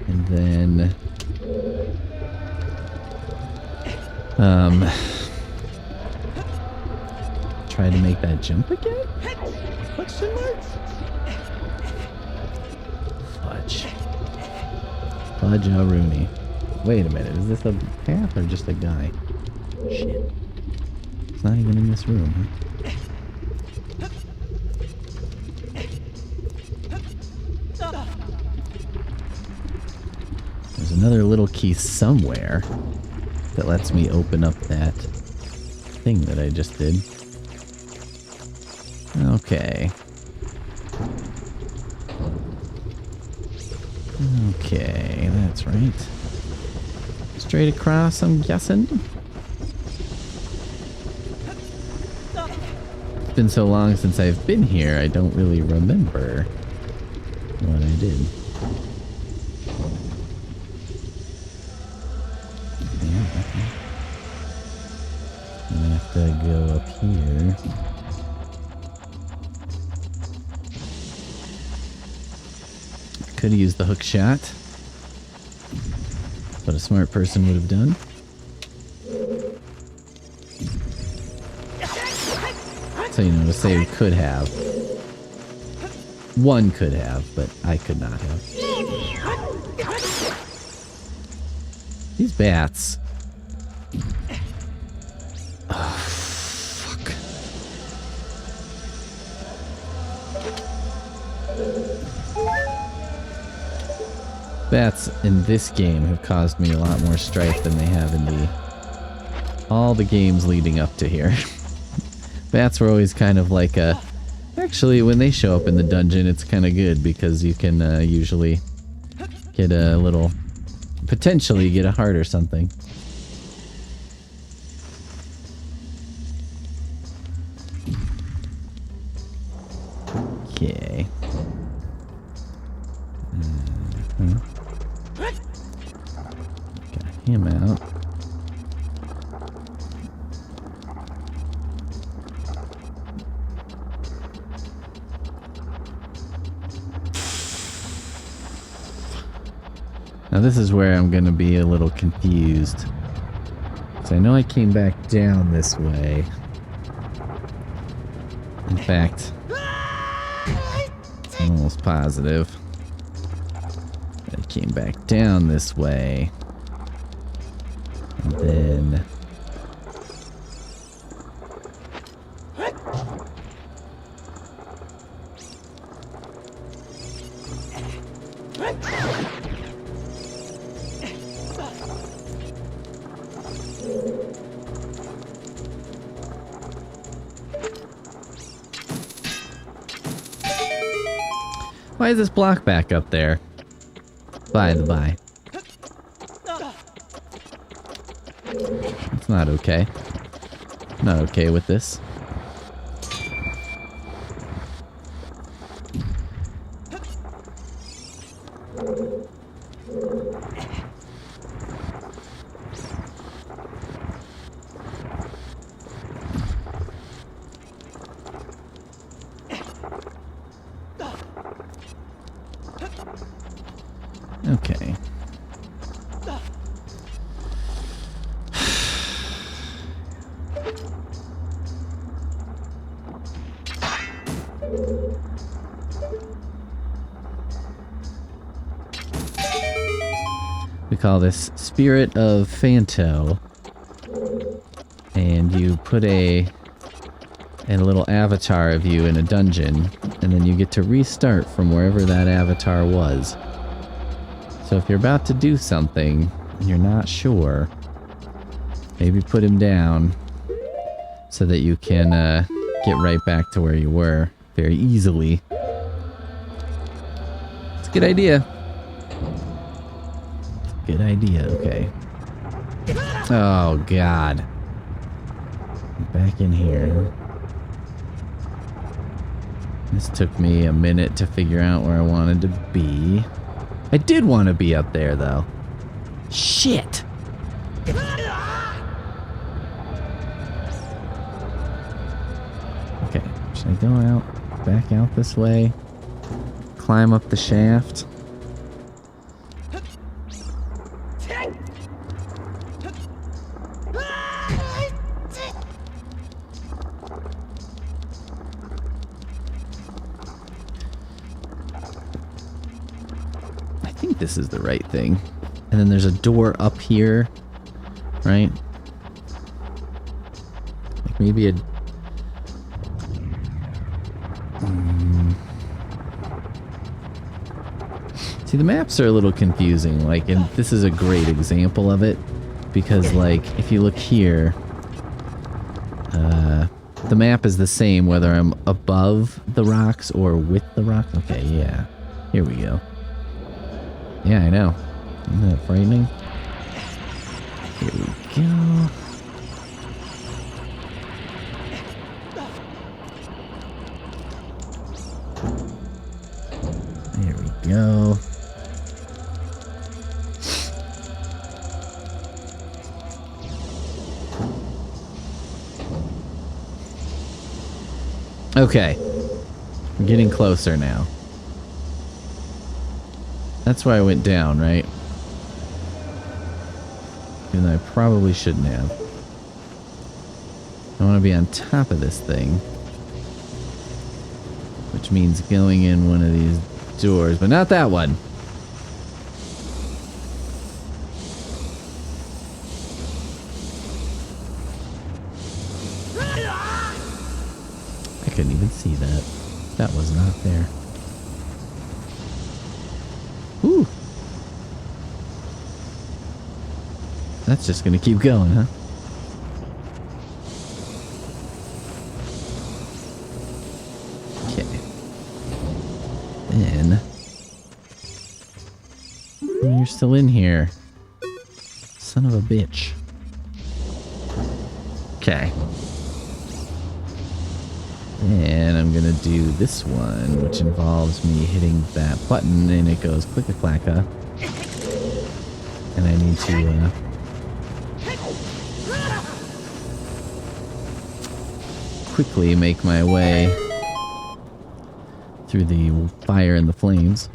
S1: And then... try to make that jump again? Question mark? Fudge. Fudge-a-rooney. Wait a minute, is this a path or just a guy? Shit. It's not even in this room, huh? There's another little key somewhere that lets me open up that thing that I just did. Okay. Okay, that's right. Straight across, I'm guessing. It's been so long since I've been here, I don't really remember what I did. I'm gonna have to go up here. Could have used the hook shot. What a smart person would have done. So, you know, to say could have. One could have, but I could not have. These bats. Oh, fuck. Bats in this game have caused me a lot more strife than they have in all the games leading up to here. Bats were always kind of like a... Actually, when they show up in the dungeon, it's kind of good because you can usually get a little... Potentially get a heart or something. Okay. Got him out. Now this is where I'm gonna be a little confused. So I know I came back down this way. In fact, I'm almost positive that I came back down this way. And then... Why is this block back up there? By the by. It's not okay. Not okay with this. Okay. We call this Spirit of Phanto. And you put a little avatar of you in a dungeon, and then you get to restart from wherever that avatar was. So if you're about to do something and you're not sure, maybe put him down so that you can get right back to where you were very easily. It's a good idea. Good idea, okay. Oh, God. Back in here. This took me a minute to figure out where I wanted to be. I did want to be up there, though. Shit! Okay, should I go out, back out this way? Climb up the shaft? I think this is the right thing. And then there's a door up here, right? Like maybe a... See, the maps are a little confusing, like, and this is a great example of it, because, like, if you look here, the map is the same whether I'm above the rocks or with the rocks. Okay, yeah. Here we go. Yeah, I know. Isn't that frightening? Here we go. There we go. Okay. We're getting closer now. That's why I went down, right? Even though I probably shouldn't have. I want to be on top of this thing. Which means going in one of these doors, but not that one. I couldn't even see that. That was not there. Whew. That's just gonna keep going, huh? Okay. Then... you're still in here. Son of a bitch. Okay. And I'm gonna do this one, which involves me hitting that button, and it goes click-a-clacka. And I need to, quickly make my way through the fire and the flames.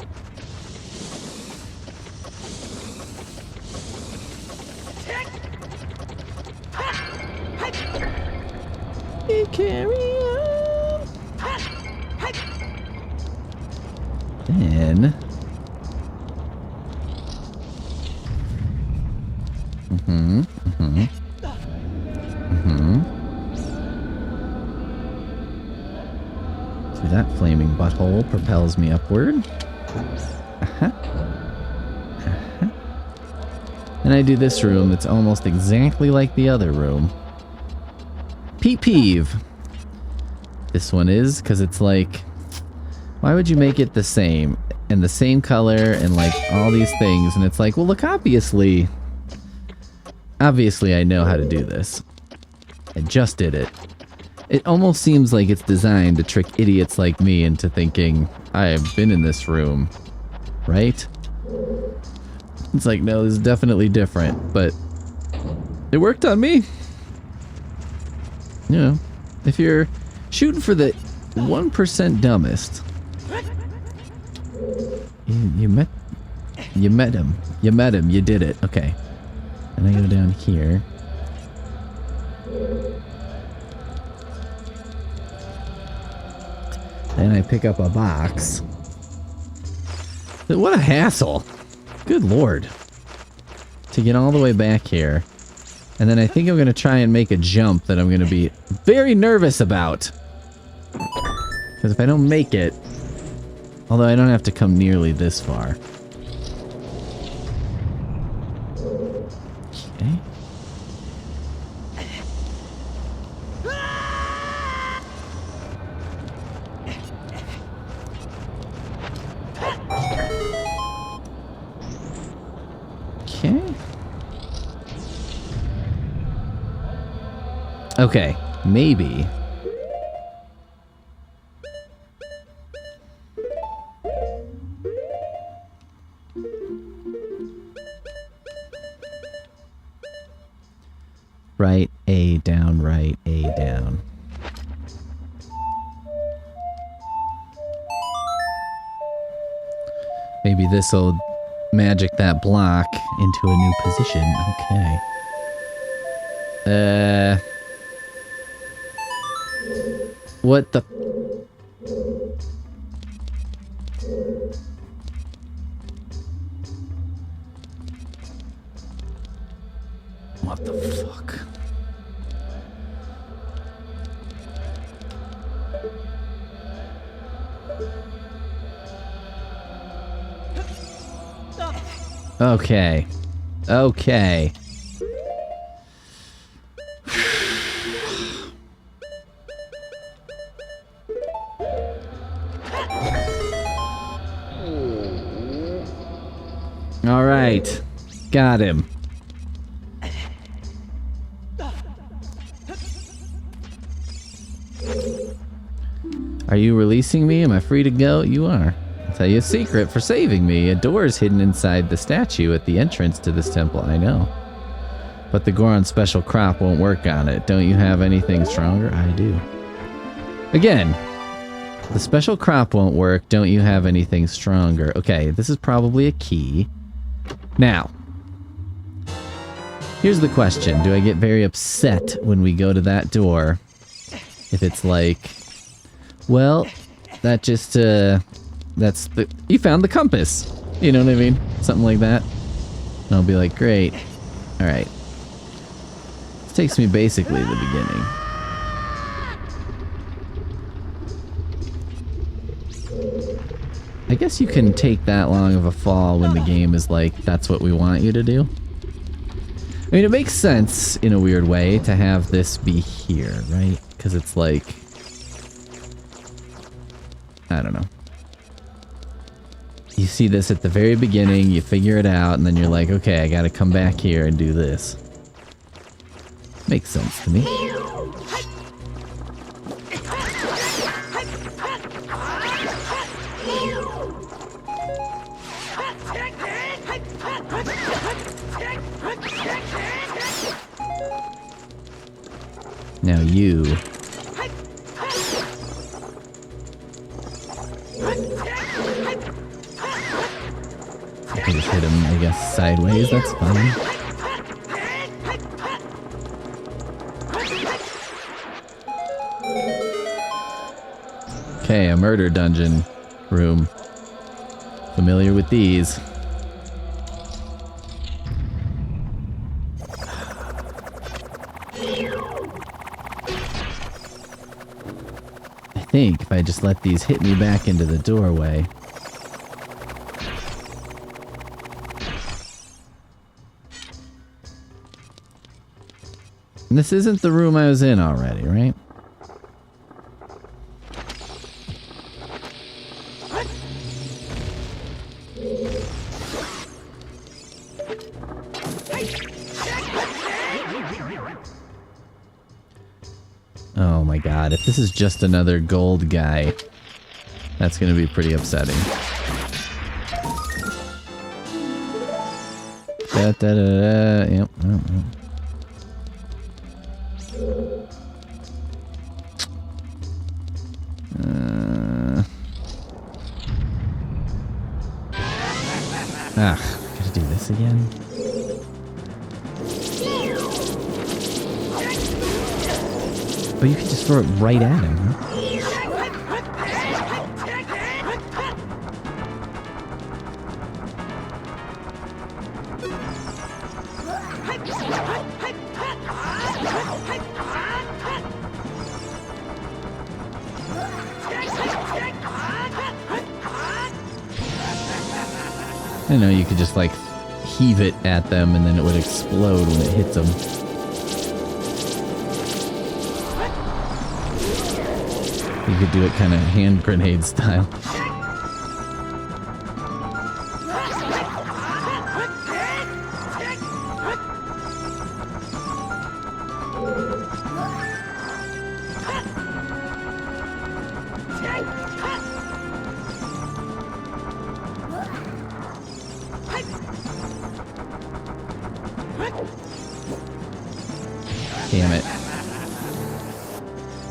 S1: Carry on. Then... So that flaming butthole propels me upward. And I do this room that's almost exactly like the other room. Pete peeve. This one is, because it's like, why would you make it the same? And the same color and like all these things. And it's like, well look, obviously I know how to do this. I just did it. It almost seems like it's designed to trick idiots like me into thinking, I have been in this room. Right? It's like, no, this is definitely different, but it worked on me. You know, if you're shooting for the 1% dumbest, you met him. You met him. You did it. Okay. And I go down here. Then I pick up a box. What a hassle. Good lord. To get all the way back here. And then I think I'm going to try and make a jump that I'm going to be very nervous about. Because if I don't make it... Although I don't have to come nearly this far. Okay. Okay. Okay, maybe. Right, A down, right, A down. Maybe this'll magic that block into a new position. Okay. What the... What the fuck? Okay. Okay. Alright. Got him. Are you releasing me? Am I free to go? You are. I'll tell you a secret for saving me. A door is hidden inside the statue at the entrance to this temple. I know. But the Goron's special crop won't work on it. Don't you have anything stronger? I do. Again, the special crop won't work. Don't you have anything stronger? Okay, this is probably a key. Now, here's the question. Do I get very upset when we go to that door? If it's like, well, that just, that's the, you found the compass. You know what I mean? Something like that. And I'll be like, great. All right. This takes me basically to the beginning. I guess you can take that long of a fall when the game is like, that's what we want you to do. I mean, it makes sense in a weird way to have this be here, right? Because it's like, I don't know. You see this at the very beginning, you figure it out, and then you're like, okay, I gotta come back here and do this. Makes sense to me. Now you. I can just hit him, I guess, sideways, that's fine. Okay, a murder dungeon room. Familiar with these. I think if I just let these hit me back into the doorway. And this isn't the room I was in already, right? Oh my god, if this is just another gold guy, that's gonna be pretty upsetting. Da, da, da, da. Yep. Gotta do this again. But you can just throw it right at him, huh? I know you could just like heave it at them and then it would explode when it hits them. You could do it kind of hand grenade style. Damn it.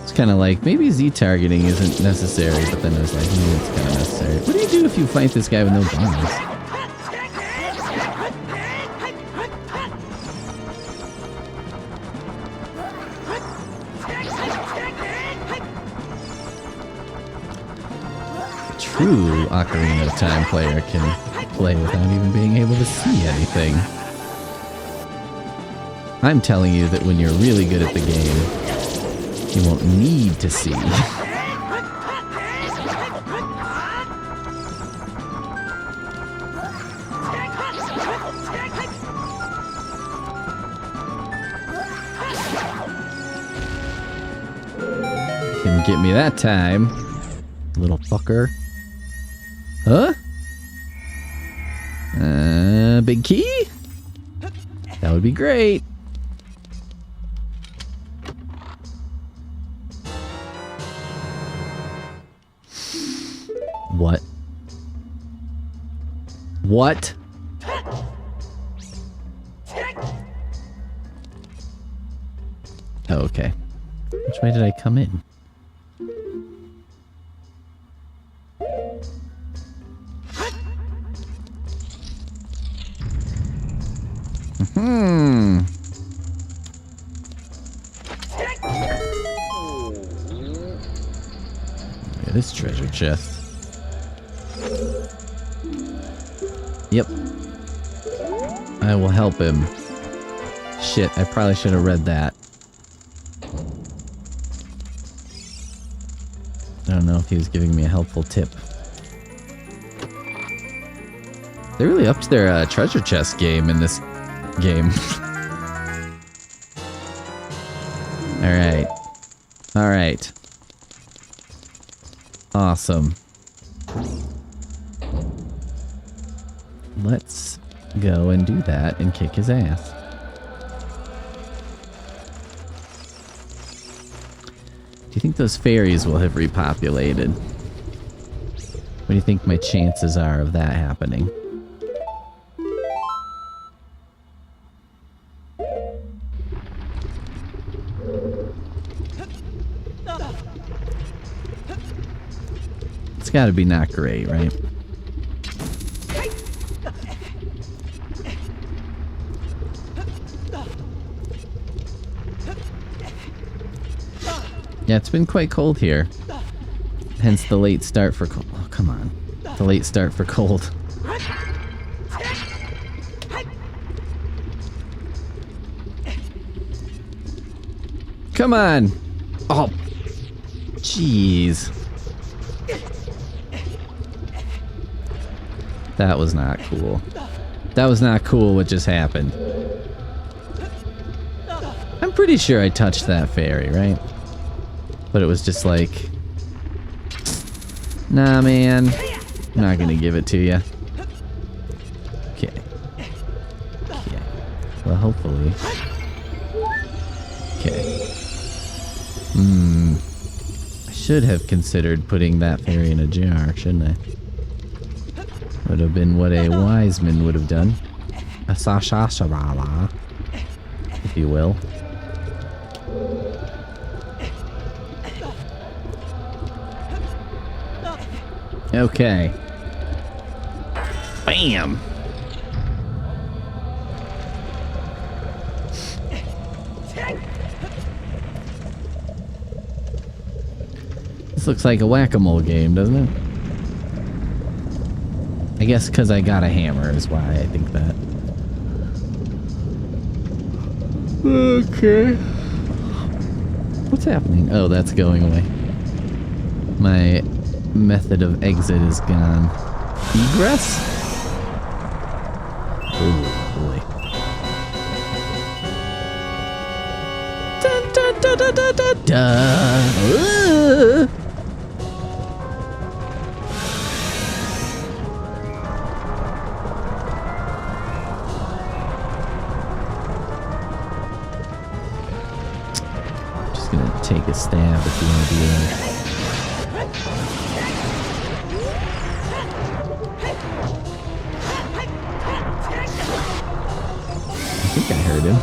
S1: It's kind of like, maybe Z-targeting isn't necessary, but then I was like, it's kind of necessary. What do you do if you fight this guy with no bombs? A true Ocarina of Time player can play without even being able to see anything. I'm telling you that when you're really good at the game, you won't need to see. Couldn't get me that time, little fucker. Huh? Big key? That would be great. What? What? Oh, okay. Which way did I come in? Hmm. Look at this treasure chest. Yep. I will help him. Shit, I probably should have read that. I don't know if he was giving me a helpful tip. They really upped their treasure chest game in this game. Alright. Alright. Awesome. Let's go and do that and kick his ass. Do you think those fairies will have repopulated? What do you think my chances are of that happening? It's gotta be not great, right? Yeah, it's been quite cold here. Hence the late start for cold. Oh, come on. The late start for cold. Come on! Oh! Jeez. That was not cool. That was not cool what just happened. I'm pretty sure I touched that fairy, right? But it was just like... Nah, man. I'm not gonna give it to you. Okay. Okay. Well, hopefully... Okay. I should have considered putting that fairy in a jar, shouldn't I? Would have been what a wise man would have done. A sashashabala, if you will. Okay. Bam! This looks like a whack-a-mole game, doesn't it? I guess because I got a hammer is why I think that. Okay. What's happening? Oh, that's going away. My method of exit is gone. Egress? Oh, boy. Dun, dun, dun, dun, dun, dun, dun. Take a stab at the idea. I think I heard him.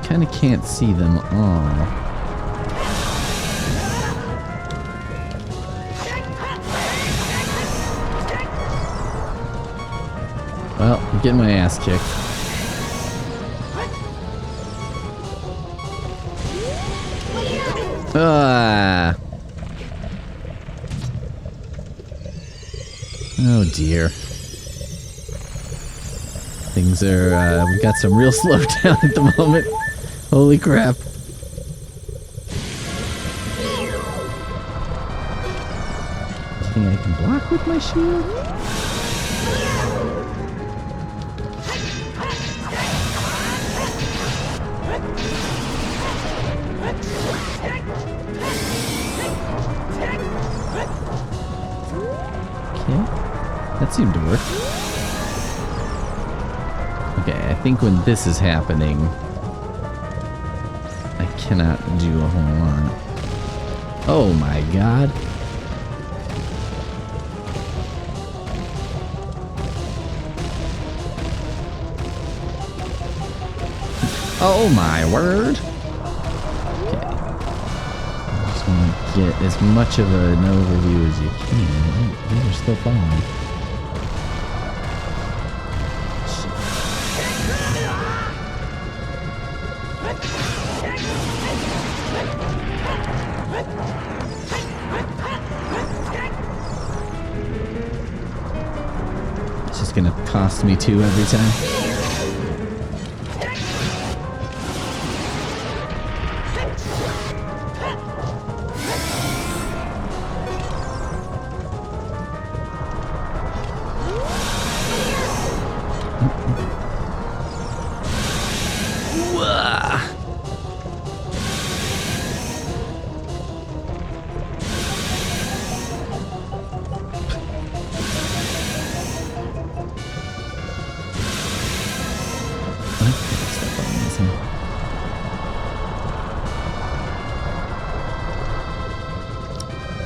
S1: Kind of can't see them all. Well, I'm getting my ass kicked. Ah. Oh dear. Things are, we've got some real slowdown at the moment. Holy crap. Anything I can block with my shield? Okay, that seemed to work. Okay, I think when this is happening, I cannot do a whole lot. Oh my god. Oh my word. Okay. I just want to get as much of an overview as you can. These are still falling. It's just gonna cost me 2 every time.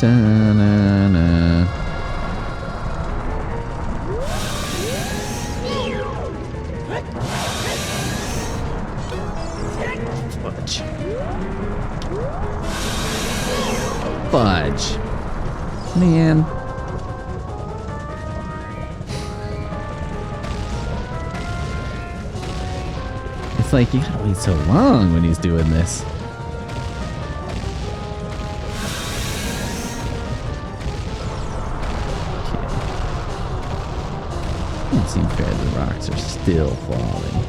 S1: Da-na-na. Fudge. Fudge. Man. It's like, you gotta wait so long when he's doing this. Doesn't seem fair, the rocks are still falling.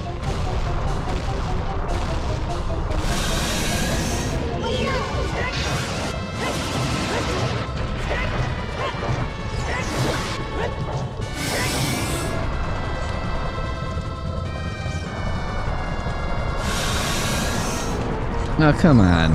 S1: Oh, come on.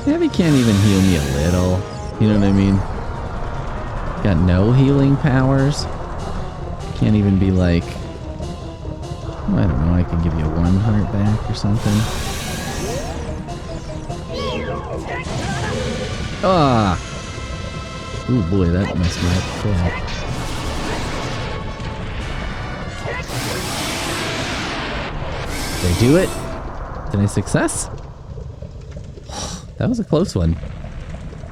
S1: Maybe can't even heal me a little. You know what I mean? Got no healing powers. Can't even be like, oh, I don't know, I can give you 1 heart back or something. Ah! Ooh boy, that messed me up crap. Did I do it? Did I success? That was a close one.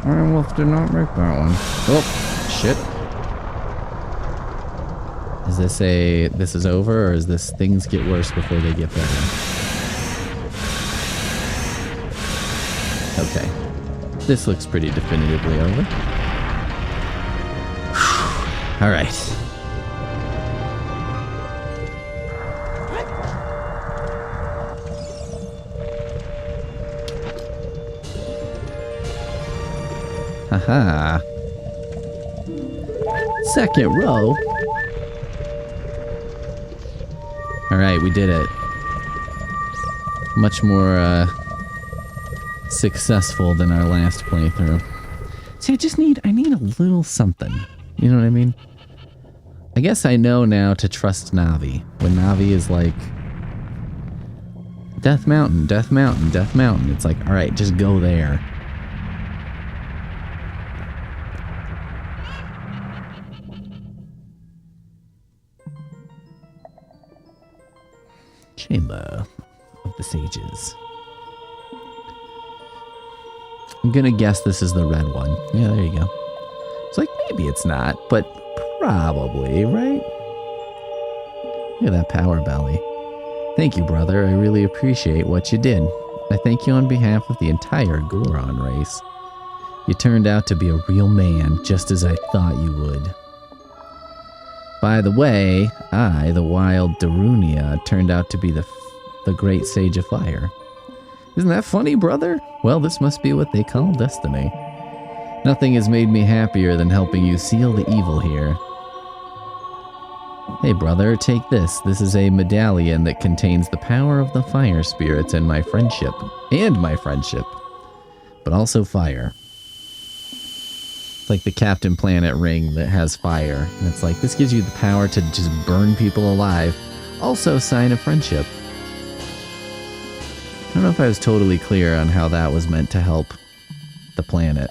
S1: Iron Wolf did not make that one. Oh, shit. Is this this is over, or is this things get worse before they get better? Okay. This looks pretty definitively over. All right. Haha. Second row. Alright, we did it. Much more successful than our last playthrough. See, I need a little something. You know what I mean? I guess I know now to trust Navi. When Navi is like, Death Mountain, Death Mountain, Death Mountain. It's like, alright, just go there. Chamber of the Sages. I'm gonna guess this is the red one. Yeah, there you go. maybe it's not, but probably, right? Look at that power belly. Thank you, brother. I really appreciate what you did. I thank you on behalf of the entire Goron race. You turned out to be a real man, just as I thought you would. By the way, I, the wild Darunia, turned out to be the great sage of fire. Isn't that funny, brother? Well, this must be what they call destiny. Nothing has made me happier than helping you seal the evil here. Hey, brother, take this. This is a medallion that contains the power of the fire spirits and my friendship. But also fire. It's like the Captain Planet ring that has fire. And it's like, this gives you the power to just burn people alive. Also a sign of friendship. I don't know if I was totally clear on how that was meant to help the planet.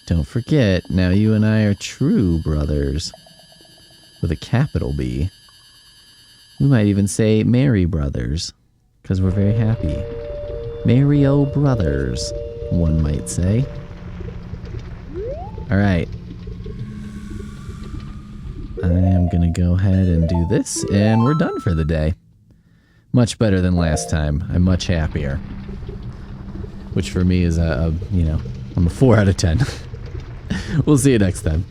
S1: Don't forget, now you and I are true brothers. With a capital B. We might even say merry brothers. Because we're very happy. Merry-o brothers, one might say. Alright. I am going to go ahead and do this, and we're done for the day. Much better than last time. I'm much happier. Which for me is I'm a 4 out of 10. We'll see you next time.